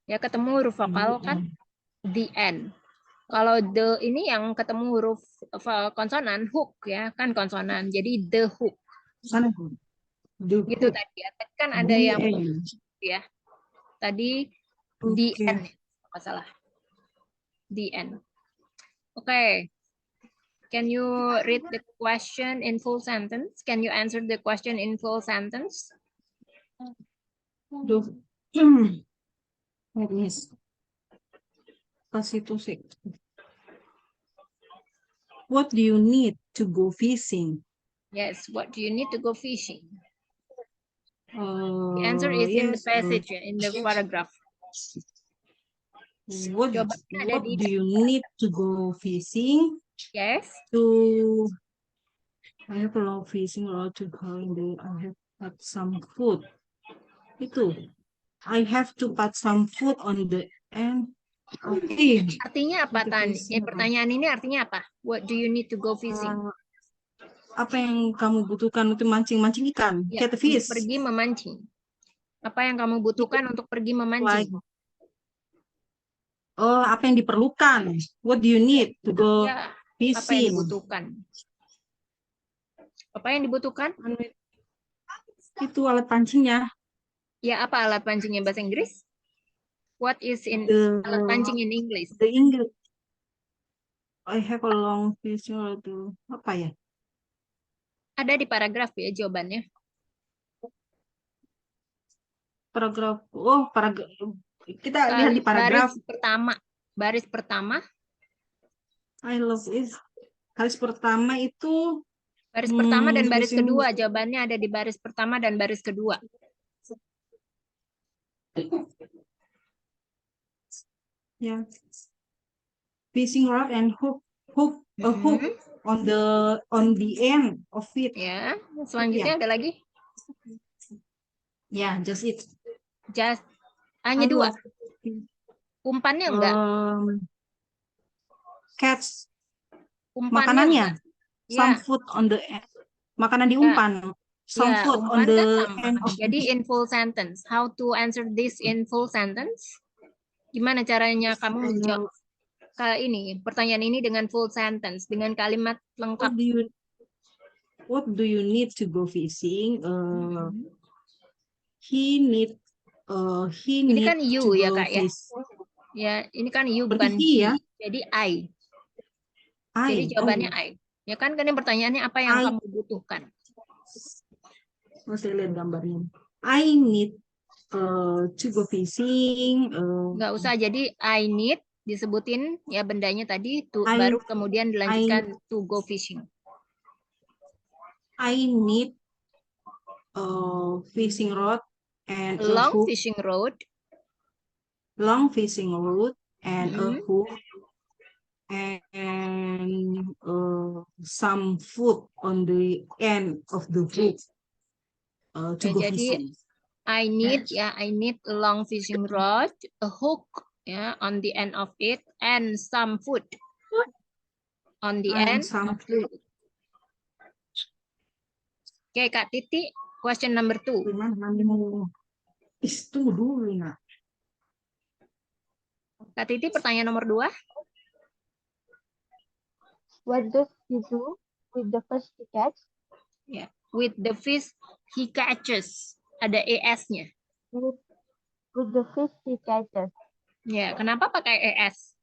ya ketemu huruf vokal kan the end. Kalau the ini yang ketemu huruf konsonan, hook ya, kan konsonan. Jadi the hook. Gitu tadi ya. Tadi kan ada yang ya. Tadi the end. Masalah. The end. Okay. Can you read the question in full sentence? Can you answer the question in full sentence? What do you need to go fishing? Yes, what do you need to go fishing? The answer is in the passage, in the paragraph. What do you need to go fishing? Yes. I have a long fishing rod to go in the. I have put some food. Itu. I have to put some food on the end. Okay. Artinya apa, Tan? Pertanyaan ini artinya apa? What do you need to go fishing? Apa yang kamu butuhkan untuk mancing ikan? Ya, Catch fish. pergi memancing. Apa yang kamu butuhkan untuk pergi memancing? Oh, apa yang diperlukan? What do you need to go fishing? Apa yang dibutuhkan? Apa yang dibutuhkan? Itu alat pancingnya. Ya, apa alat pancingnya bahasa Inggris? What is in alat pancing in English? The English. I have a long fishing rod. Apa ya? Ada di paragraf ya jawabannya. Paragraf. Oh, paragraf. Kita lihat di paragraf. Baris pertama. I love it. Baris pertama itu. Baris pertama dan baris kedua. Jawabannya ada di baris pertama dan baris kedua. Yeah. Fishing rod and a hook on the end of it. Ya, selanjutnya ada lagi? Yeah, just it. Just hanya dua. Umpannya enggak? Catch Umpannya makanannya. enggak? Some Ya. food on the end. Makanan diumpan. Some Ya, food on umpan the kan sama. end of Jadi in full sentence. How to answer this in full sentence? Gimana caranya kamu menjawab ini pertanyaan ini dengan full sentence, dengan kalimat lengkap? What do you need to go fishing? He need Ini kan you to ya go Kak ya. fish. Ya, ini kan you Berarti bukan he he. ya? Jadi I. Jadi jawabannya I. Ya kan yang pertanyaannya apa yang kamu butuhkan? Saya lihat gambarnya. I need to go fishing. Nggak usah, jadi I need disebutin ya bendanya tadi, I- baru kemudian dilanjutkan to go fishing. I need fishing rod and a Long hook. fishing road. Long fishing rod and a hook. And some food on the end of the hook to go Jadi fishing. I need a long fishing rod, a hook ya on the end of it, and some food on the end. Some food. Oke, Kak Titi, question number 2. Itu dulu nak. Kak Titi, pertanyaan nomor 2. What does he do with the fish he catch? Ya, with the fish he catches. Ada es-nya. With the fish he catches. Ya, kenapa pakai es?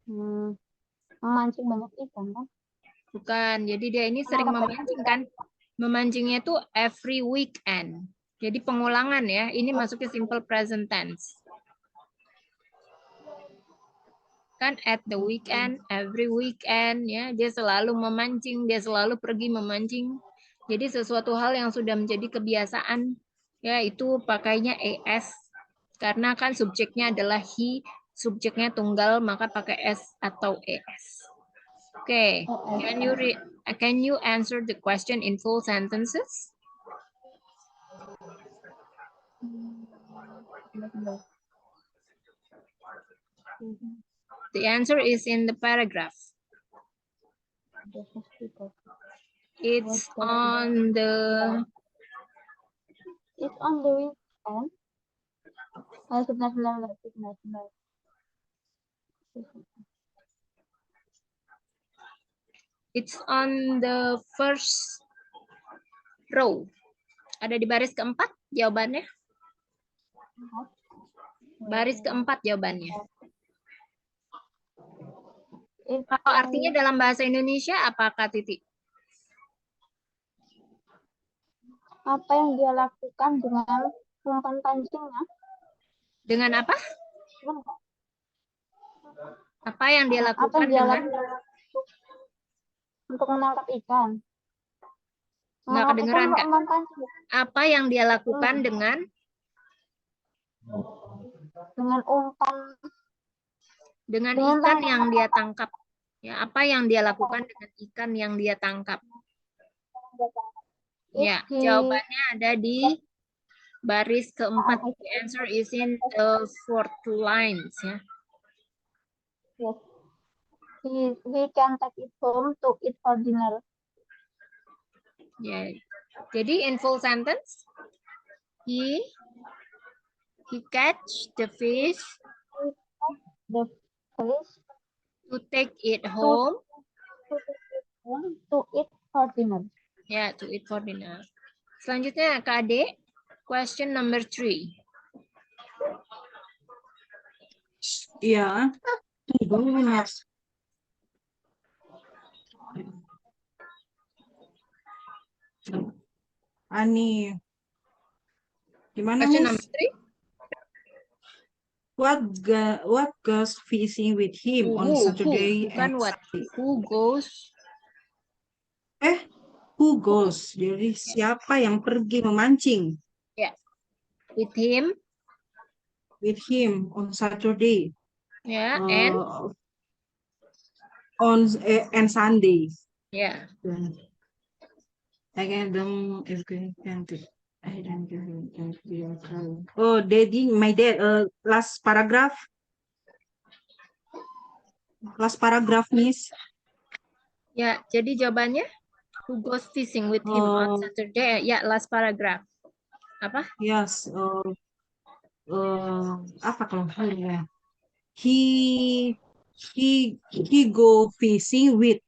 Memancing banyak ikan kan? Bukan, jadi dia ini sering memancing kan? Memancingnya itu every weekend. Jadi pengulangan ya, ini masuknya simple present tense. Kan at the weekend, every weekend ya, dia selalu memancing, dia selalu pergi memancing. Jadi sesuatu hal yang sudah menjadi kebiasaan, ya itu pakainya es. Karena kan subjeknya adalah he, subjeknya tunggal, maka pakai s atau es. Okay, can you answer the question in full sentences? The answer is in the paragraph. It's on the weekend. It's on the first row. Ada di baris keempat jawabannya. Baris keempat jawabannya. Kalau artinya dalam bahasa Indonesia apa Kak Titi? Apa yang dia lakukan dengan umpan pancingnya? Dengan apa? Apa yang dia lakukan dengan? Untuk menangkap ikan. Nggak kedengeran Kak. Apa yang dia lakukan dengan? Dengan umpan. Dengan ikan yang dia tangkap. Ya, apa yang dia lakukan dengan ikan yang dia tangkap? Ya, jawabannya ada di baris keempat. The answer is in the fourth lines ya. Yes. He can take it home to eat for dinner. Ya. Jadi in full sentence, he catch the fish to take it home to eat for dinner. Ya, to eat for dinner. Selanjutnya Kak Ade, question number 3. Ya, tunggu Mas. Ani, gimana Question Miss? number 3. What goes fishing with him on Saturday? Bukan what. Who goes? Who goes? Jadi siapa yang pergi memancing? Ya. With him. With him on Saturday. Yeah, and and Sunday. yeah. Again, is going to. Oh, daddy, my dad. Last paragraph. Last paragraph, Miss. Ya, jadi jawabannya who goes fishing with him on Saturday? Ya, last paragraph. Apa? Yes. Apa kalau ya? He go fishing with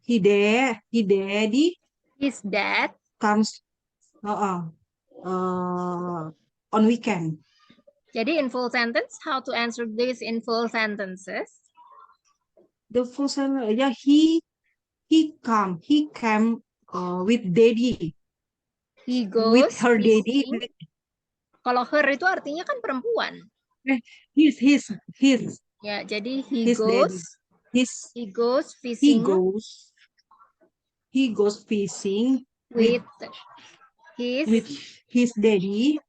daddy His dad comes on weekend. Jadi in full sentence, how to answer this in full sentences? The full sentence, yeah, he came with daddy. He goes With her daddy. fishing. Kalau her itu artinya kan perempuan. His. Ya, jadi he His goes. daddy. He goes fishing. He goes fishing with his daddy.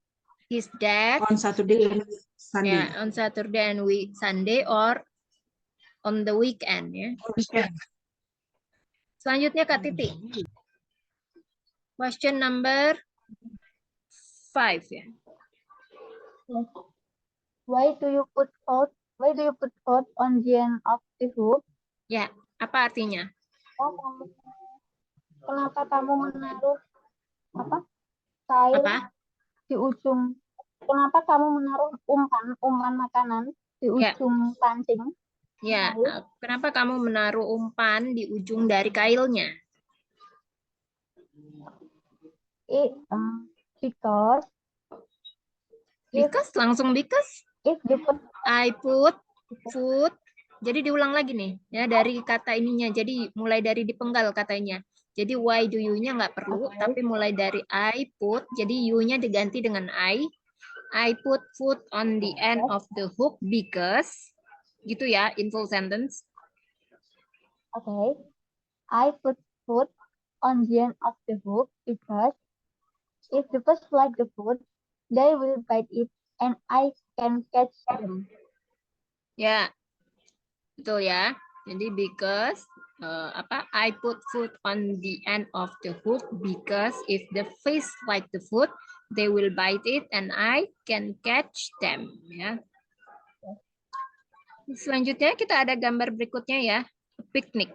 His dad on Saturday and Sunday. Yeah, on Saturday and Sunday or on the weekend ya. Weekend. Selanjutnya Kak Titi. Question number 5 ya. Why do you put out on the end of the hook? Ya, apa artinya? Kenapa kamu menaruh kail di ujung? Kenapa kamu menaruh umpan makanan di ujung pancing? Ya, kenapa kamu menaruh umpan di ujung dari kailnya? Because langsung because. If you put. I put food. Jadi diulang lagi nih ya dari kata ininya. Jadi mulai dari dipenggal katanya. Jadi why do you-nya nggak perlu, tapi mulai dari I put. Jadi you-nya diganti dengan I. I put food on the end of the hook because. Gitu ya, in full sentence. Okay. I put food on the end of the hook because if the fish like the food, they will bite it and I can catch them. Ya, betul ya. Jadi because I put food on the end of the hook because if the fish like the food, they will bite it and I can catch them. Ya. Selanjutnya kita ada gambar berikutnya ya, picnic.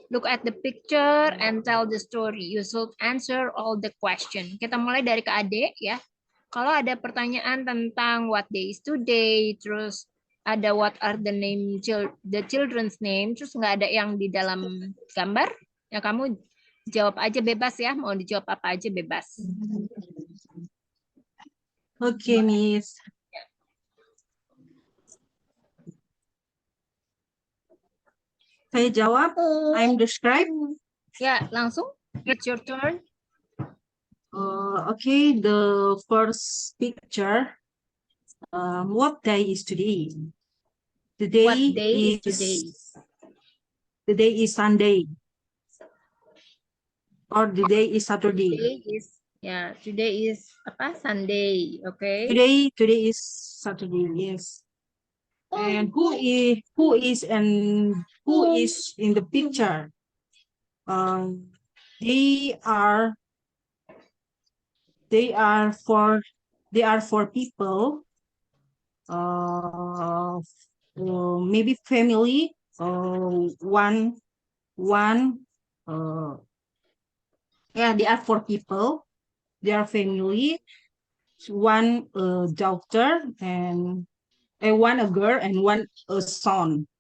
Look at the picture and tell the story. You should answer all the question. Kita mulai dari Kak Ade ya. Kalau ada pertanyaan tentang what day is today, terus ada what are the children's name, terus nggak ada yang di dalam gambar, ya kamu jawab aja bebas ya. Mau dijawab apa aja bebas. Oke, Miss. Saya jawab, I'm describe. Ya, langsung. It's your turn. Okay, the first picture. What day is today? The day is Sunday. Or the day is Saturday. Today is apa? Sunday. Okay. Today is Saturday. Yes. And who is in the picture? They are four people. Maybe family. They are four people. They are family. One daughter and one a girl and one a son.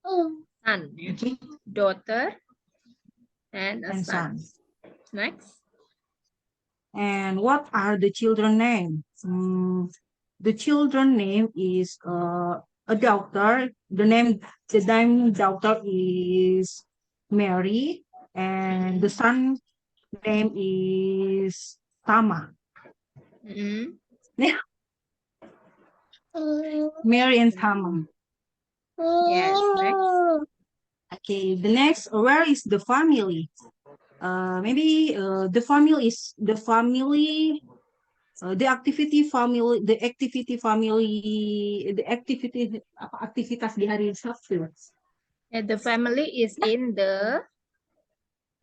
Son, okay. Daughter and a son. Next. And what are the children names? The children name is a daughter. The name daughter is Mary, and the son name is Tama. Yeah. Mary and Tama. Yes. Next. Okay. The next, where is the family? Maybe the family The activity family, apa aktivitas di hari Sabtu. The family is in the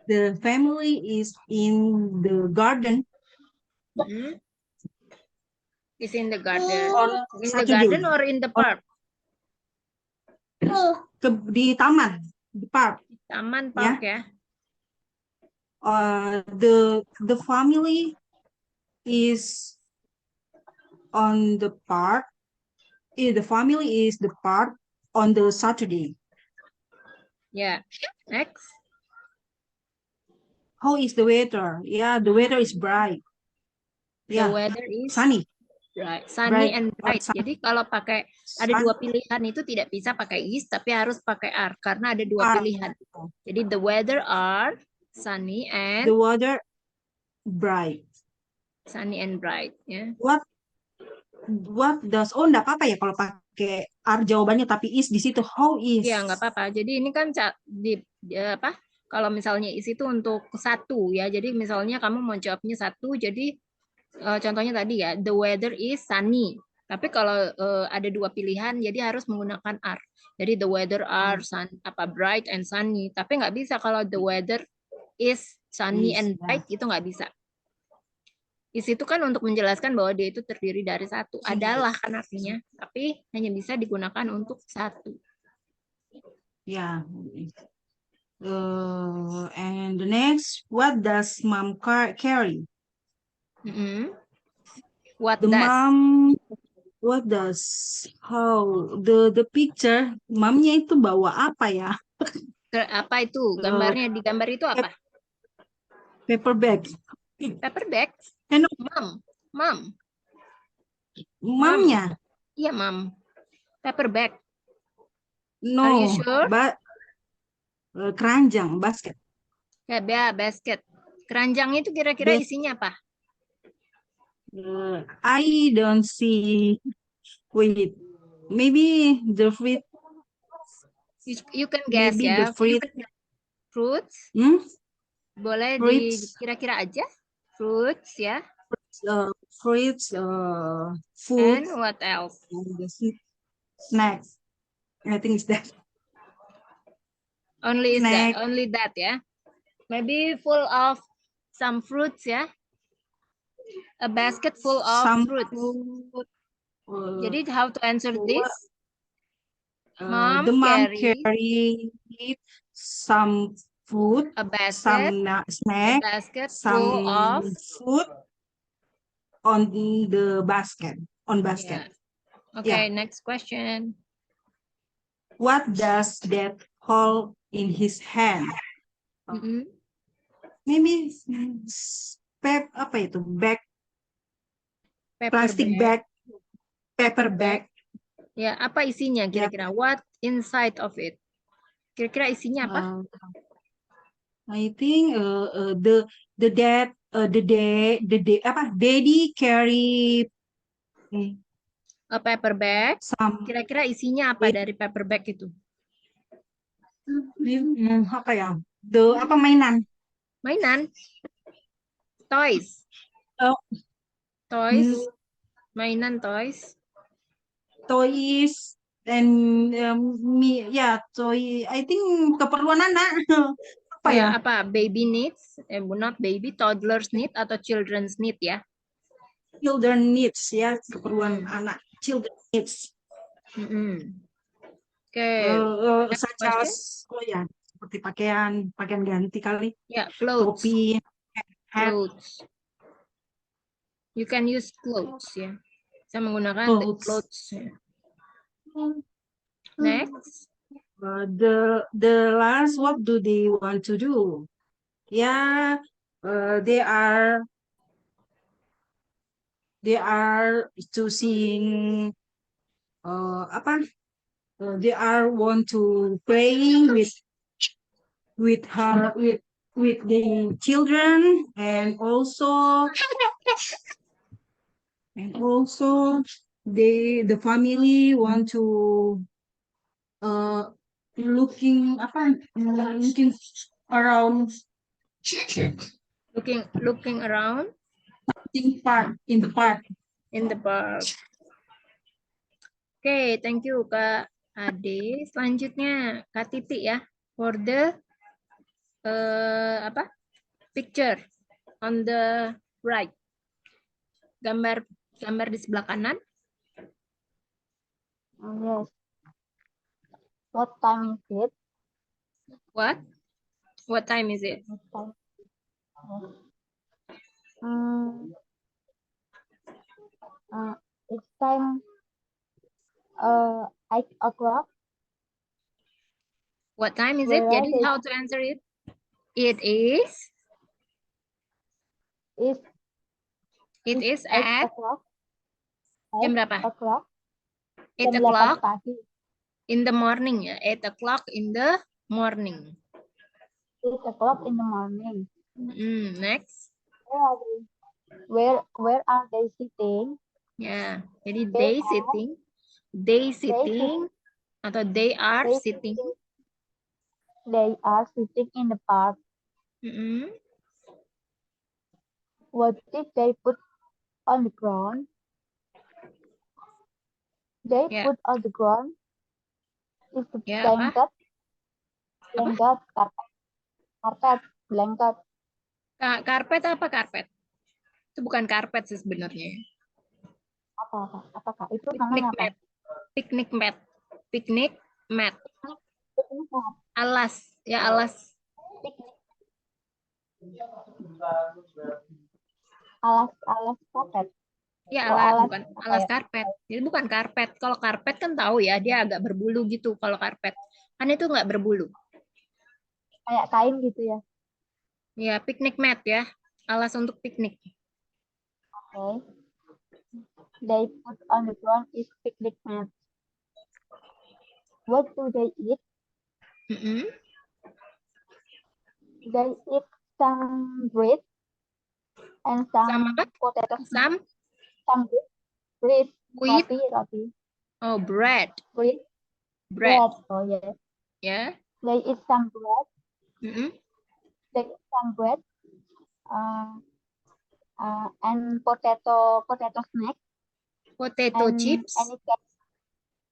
The family is in the garden is in the garden. on In the Saturday. garden or in the park? Di taman, di park. Taman park ya. The family is on the park. The family is the park on the Saturday. Yeah. Next. How is the weather? Yeah, the weather is bright. The weather is sunny. Right. Sunny and bright. Sunny. Jadi kalau pakai ada dua pilihan itu tidak bisa pakai is tapi harus pakai are karena ada dua pilihan. Jadi the weather are sunny and the weather bright. Sunny and bright ya. What does enggak apa-apa ya kalau pakai are jawabannya tapi is di situ. How is? Iya, nggak apa-apa. Jadi ini kan apa? Kalau misalnya is itu untuk satu ya. Jadi misalnya kamu mau jawabnya satu, jadi contohnya tadi ya, the weather is sunny. Tapi kalau ada dua pilihan, jadi harus menggunakan are. Jadi the weather are bright and sunny. Tapi nggak bisa kalau the weather is sunny and bright itu nggak bisa. Is itu kan untuk menjelaskan bahwa dia itu terdiri dari satu. Adalah kan artinya, tapi hanya bisa digunakan untuk satu. Ya. And the next, what does mom carry? What does how the picture mamnya itu bawa apa ya? Apa itu gambarnya? Di gambar itu apa? Paper bag. Paper bag? Mom. Mamnya? Iya, mom. Paper bag. No. Are you sure? Keranjang, basket. Ya, basket. Keranjang itu kira-kira isinya apa? I don't see. Wait, maybe the fruit. You can guess maybe ya. The fruit. Fruits. Boleh kira-kira aja. Fruits ya. Fruits. Food. And what else? Snacks. I think it's that. Only that ya. Maybe full of some fruits ya. A basket full of fruits. Jadi how to answer this? The mom carry some food, a basket, some snack, full of food on the basket. Yeah. Okay, next question. What does that hold in his hand? Maybe apa itu? Plastic bag. Paper bag. Ya, apa isinya kira-kira? What inside of it? Kira-kira isinya apa? I think daddy carry a paper bag. Kira-kira isinya apa dari paper bag itu? Apa ya? Apa mainan? Mainan. Toys. Toys. Mainan toys. Toys and toy. I think keperluan anak. Apa ya? Apa? Baby needs, not baby, toddlers need atau children's need ya? Children needs ya, keperluan anak. Children needs. Such as, seperti pakaian ganti kali. Ya, clothes. Topi, clothes. You can use clothes ya. Saya menggunakan clothes. Ya. Next. The last, what do they want to do? Yeah, they are choosing they are want to playing with the children and also the family want to looking around. Looking around. In the park. In the park. Oke, thank you Kak Ade. Selanjutnya Kak Titi ya. For the picture on the right. Gambar di sebelah kanan. Yes. What time is it? What? What time is it? What time? Yes. Mm, it's time 8 o'clock. What time is it? Where are Jadi they? how to answer it? It is It's at 8 o'clock. jam 8 berapa? o'clock. 8 Jam 8 o'clock pagi. in the morning ya. 8 o'clock in the morning. 8 o'clock in the morning. Next. Where are they sitting? Ya, jadi They they sitting atau they are they sitting. They are sitting in the park. What did they put on the ground? They Ya. put on the ground is the Ya, apa? blanket, carpet, blanket. Karpet apa karpet? Itu bukan karpet sih sebenarnya. Apakah itu namanya apa? Picnic mat. Picnic mat. Picnic mat. Alas, ya alas. Alas karpet. Ya Oh, alas, alas bukan apa alas ya? karpet. Jadi bukan karpet. Kalau karpet kan tahu ya, dia agak berbulu gitu kalau karpet. Kan itu nggak berbulu. Kayak kain gitu ya. Ya, picnic mat ya. Alas untuk piknik. Okay. They put on the ground is picnic mat. What do they eat? They eat some bread and some potatoes. Some bread. With Roti. oh bread. Bread. Oh yes. Yeah. They eat some bread. They eat some bread. And potato snack. Potato chips.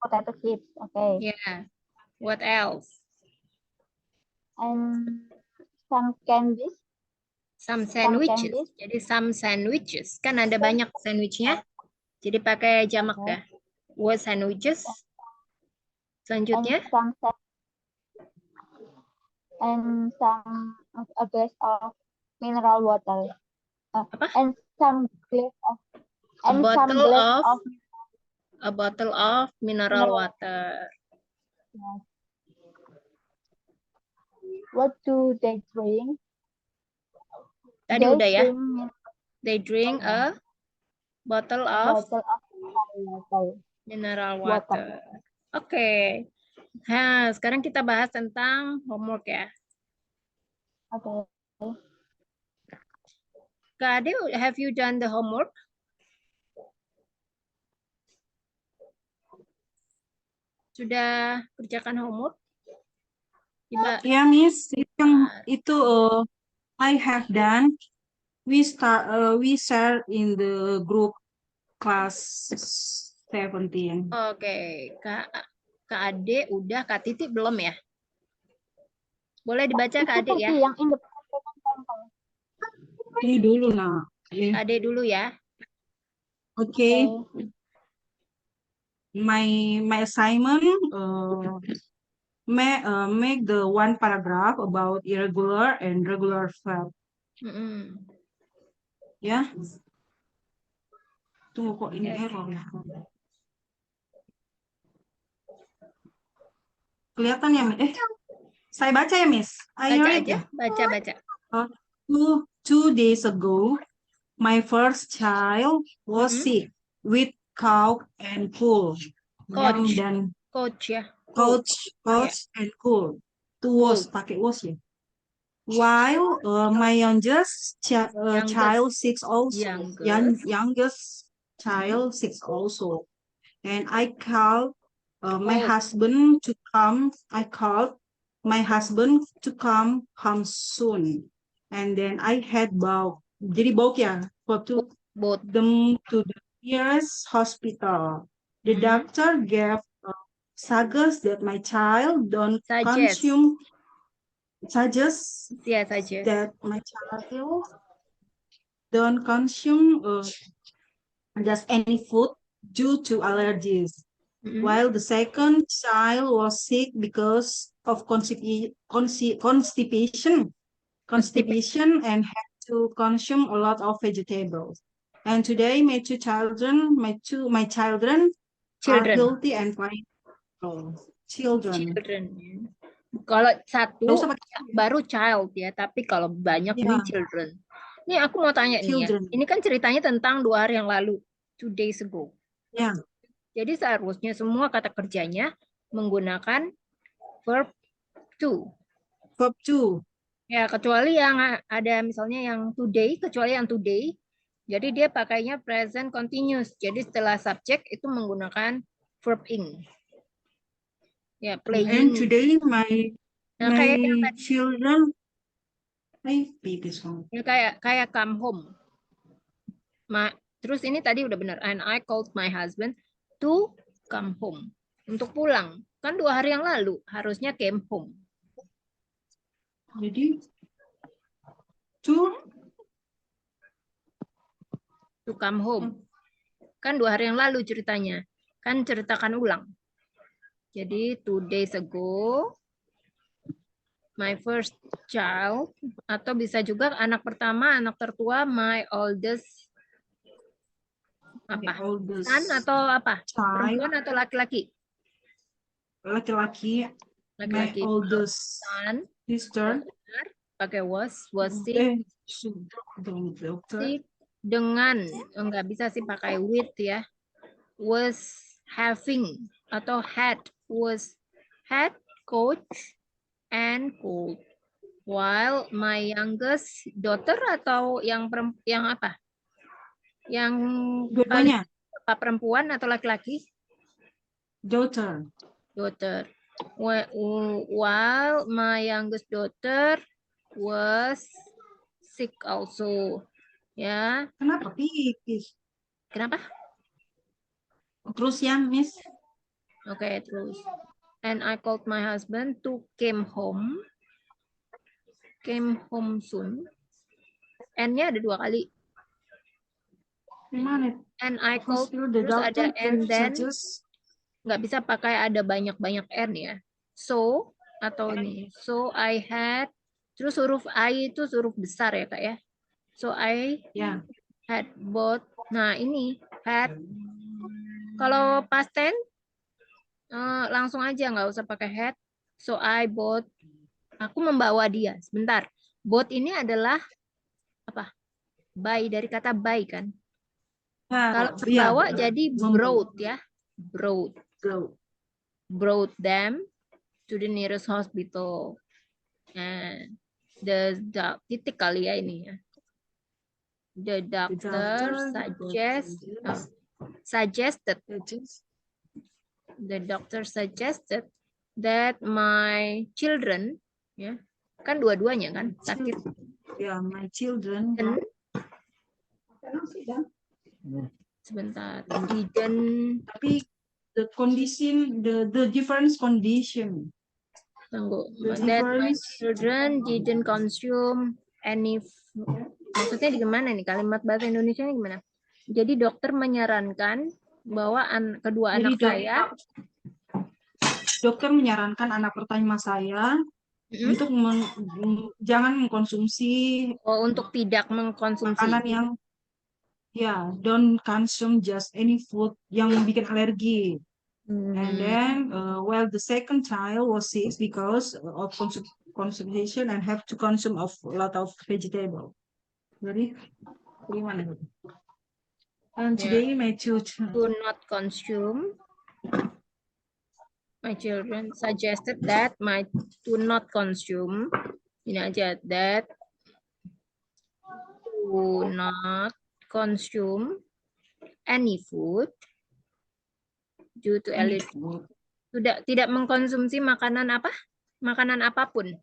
Potato chips. Okay. Yeah. What else? And some candies. Some sandwiches. Jadi some sandwiches. Kan ada banyak sandwichnya. Jadi pakai jamak ya. What sandwiches? Selanjutnya. And some a glass of mineral water. Apa? And some glass of a bottle of mineral water. Yes. What do they drink? Tadi udah ya. They drink a bottle of mineral water. Oke. Nah, sekarang kita bahas tentang homework ya. Oke. Kak Ade, have you done the homework? Sudah kerjakan homework? Ya, Miss, itu I have done. We share in the group class 17. Oke, Kak Ade udah, Kak Titi belum ya? Boleh dibaca Kak Ade ya? Yang Ini dulu nah. Kak Ade dulu ya. Okay. My assignment make the one paragraph about irregular and regular verb. Ya. Tunggu kok ini error ya. Kelihatan ya, saya baca ya, Miss. Baca aja, baca. 2 days ago, my first child was sick with cough and cold. Coach ya. Coach and cold. To was, pakai was ya. While my youngest child 6 also. Youngest child 6 also. And I called my husband to come. I called my husband to come home soon. And then I had bauk. Jadi bauk ya. took Both. them to the nearest hospital. The doctor gave suggest that my child don't Suggest. consume. Suggest Yeah, suggest. that my child don't consume just any food due to allergies. While the second child was sick because of constipation and had to consume a lot of vegetables. And today my children are healthy and fine. Children. Kalau satu Nggak usah pakai baru child ya, tapi kalau banyak Ya. ini children. Ini aku mau tanya nih ya. Children. Ini kan ceritanya tentang 2 hari yang lalu, 2 days ago. Ya. Jadi seharusnya semua kata kerjanya menggunakan verb to. Verb to. Ya, kecuali yang ada misalnya yang today, kecuali yang today. Jadi dia pakainya present continuous. Jadi setelah subject itu menggunakan verb ing. Ya, playing. And today my kayak yang tadi. children Ya, kayak come home. Terus ini tadi udah benar. And I called my husband to come home. Untuk pulang. Kan 2 hari yang lalu. Harusnya came home. Jadi to come home. Kan 2 hari yang lalu ceritanya. Kan ceritakan ulang. Jadi 2 days ago my first child, atau bisa juga anak pertama, anak tertua, my oldest apa? Son atau apa? Perempuan atau laki-laki? Laki-laki. My oldest son, sister. Pakai was sick. Sick dengan, enggak bisa sih pakai with ya. Was having atau had, cold and cold. While my youngest daughter atau yang apa? Yang dua-duanya. Perempuan atau laki-laki? Daughter. While my youngest daughter was sick also. Ya. Kenapa pipis? Kenapa? Terus ya, Miss. Oke, terus. And I called my husband to came home soon. N-nya ada 2 kali. Gimana? And I called, terus ada and then. Nggak bisa pakai ada banyak-banyak N ya. So, atau ini. So, I had, terus huruf I itu huruf besar ya, Kak ya. So, I had bought, nah ini, had. Kalau past tense, langsung aja, nggak usah pakai had. So, I bought, aku membawa dia. Sebentar. Bought ini adalah, apa? Buy, dari kata buy kan. Kalau membawa jadi brought ya. Brought them to the nearest hospital. And the titik kali ya ini ya. The doctor suggested. The doctor suggested that my children, ya, kan dua-duanya kan sakit. Ya, my children. Sebentar, didn't. Tapi the condition, the different condition. Tunggu. That my children didn't consume any. Maksudnya gimana nih kalimat bahasa Indonesia nya gimana? Jadi dokter menyarankan bahwa kedua anak saya. Dokter menyarankan anak pertama saya untuk jangan mengkonsumsi. Untuk tidak mengkonsumsi makanan yang don't consume just any food yang bikin alergi. And then while the second child was sick because of consumption and have to consume a lot of vegetable. Jadi gimana? And today my children do not consume. My children suggested that my do not consume. Ini aja, that do not consume any food due to allergy. Tidak mengkonsumsi makanan apa? Makanan apapun.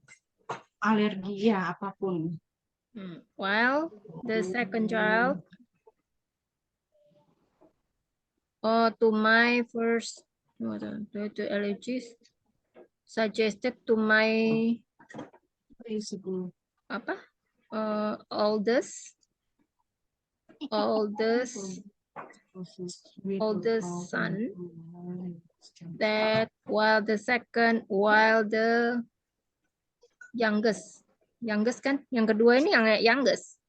Alergi ya apapun. While the second child to my first to allergies suggested to my apa oldest son that while the youngest kan yang kedua ini yang youngest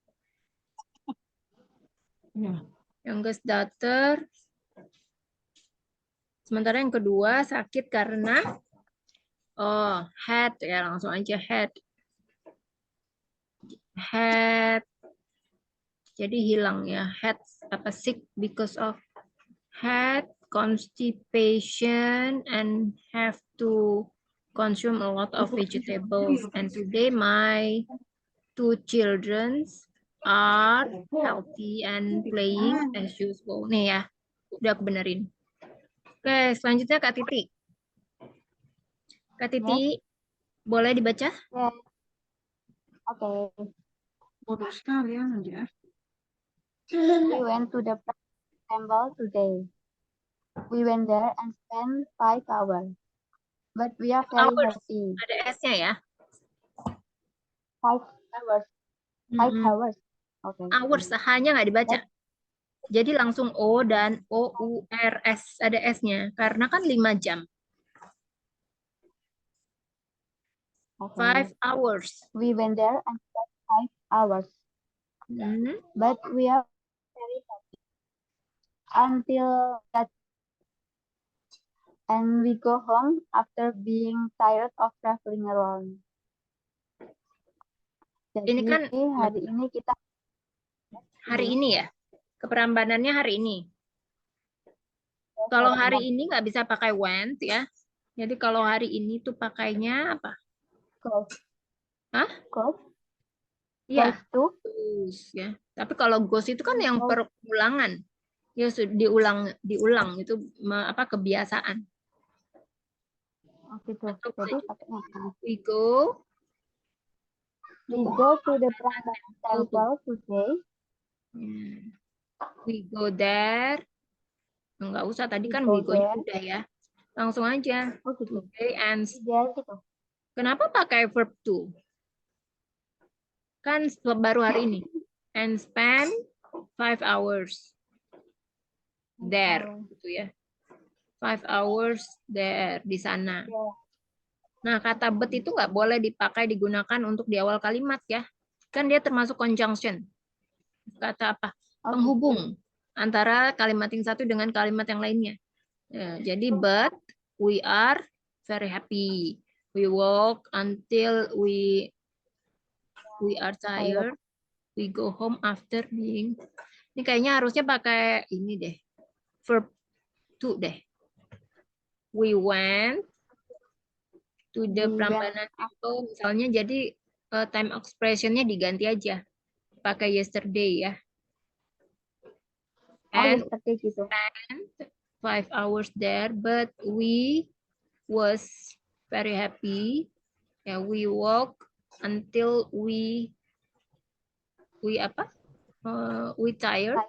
youngest daughter, sementara yang kedua sakit karena head ya, langsung aja head jadi hilang ya, head apa sick because of head constipation and have to consume a lot of vegetables, and today my 2 children are healthy and playing as usual. Nih ya, udah aku benerin. Oke, selanjutnya Kak Titi. Kak Titi, boleh dibaca? Ya. Oke. Bodoh sekali ya. We went to the temple today. We went there and spent 5 hours. But we are very happy. Ada S-nya ya. 5 hours. 5 hours. Oke. Hours, hanya nggak dibaca. Jadi langsung O dan O-U-R-S. Ada S-nya. Karena kan 5 jam. Okay. 5 hours. We went there and spent 5 hours. But we are very happy. Until that, and we go home after being tired of traveling around. Jadi Ini kan hari ini ya. Keperambanannya hari ini. Kalau hari ini nggak bisa pakai went ya. Jadi kalau hari ini tuh pakainya apa? Go. Hah? Go. Iya. Goes ya. Tapi kalau goes itu kan yang perulangan. Ya diulang itu apa kebiasaan. Oh gitu. Jadi pakainya we go to the Prambanan temple today. We go there. Enggak usah, tadi kan we go udah ya. Langsung aja. Today and kenapa pakai verb to? Kan baru hari ini. And spend 5 hours there gitu ya. 5 hours there di sana. Nah, kata but itu nggak boleh digunakan untuk di awal kalimat ya. Kan dia termasuk conjunction. Kata apa? Penghubung antara kalimat yang satu dengan kalimat yang lainnya. Ya, jadi but we are very happy. We walk until we are tired. We go home after being. Ini kayaknya harusnya pakai ini deh. Verb to deh. We went to the Prambanan temple misalnya, jadi time expression-nya diganti aja. Pakai yesterday ya. And spent 5 hours there, but we was very happy. Yeah, we walk until we tired.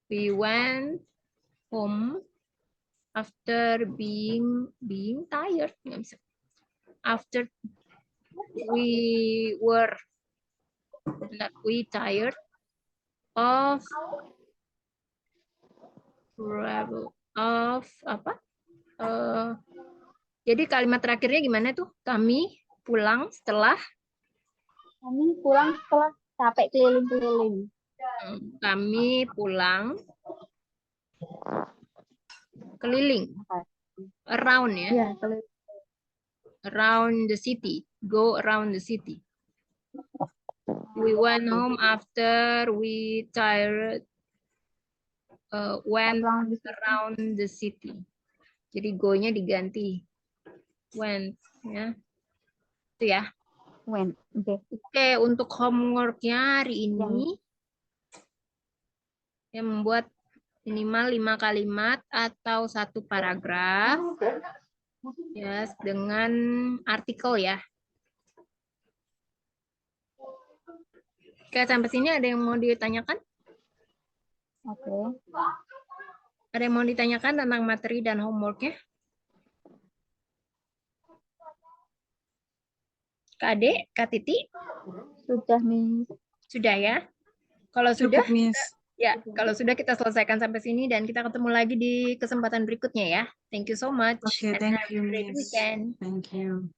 We went home after being tired. After we tired of apa? Jadi kalimat terakhirnya gimana tuh? Kami pulang setelah capek keliling-keliling. Kami pulang keliling. Around ya. Iya, around the city. Go around the city. We went home after we tired. Went around the city. Jadi go-nya diganti. Went ya. Itu ya. Went. Oke, untuk homework-nya hari ini yang membuat minimal 5 kalimat atau 1 paragraf ya dengan artikel ya. Oke, sampai sini ada yang mau ditanyakan? Oke. Ada yang mau ditanyakan tentang materi dan homeworknya? Kak Ade, Kak Titi? Sudah, Miss. Sudah ya? Kalau sudah, Cukup, Miss. kalau sudah kita selesaikan sampai sini dan kita ketemu lagi di kesempatan berikutnya ya. Thank you so much Okay, and thank have you, a great Miss. weekend. Thank you.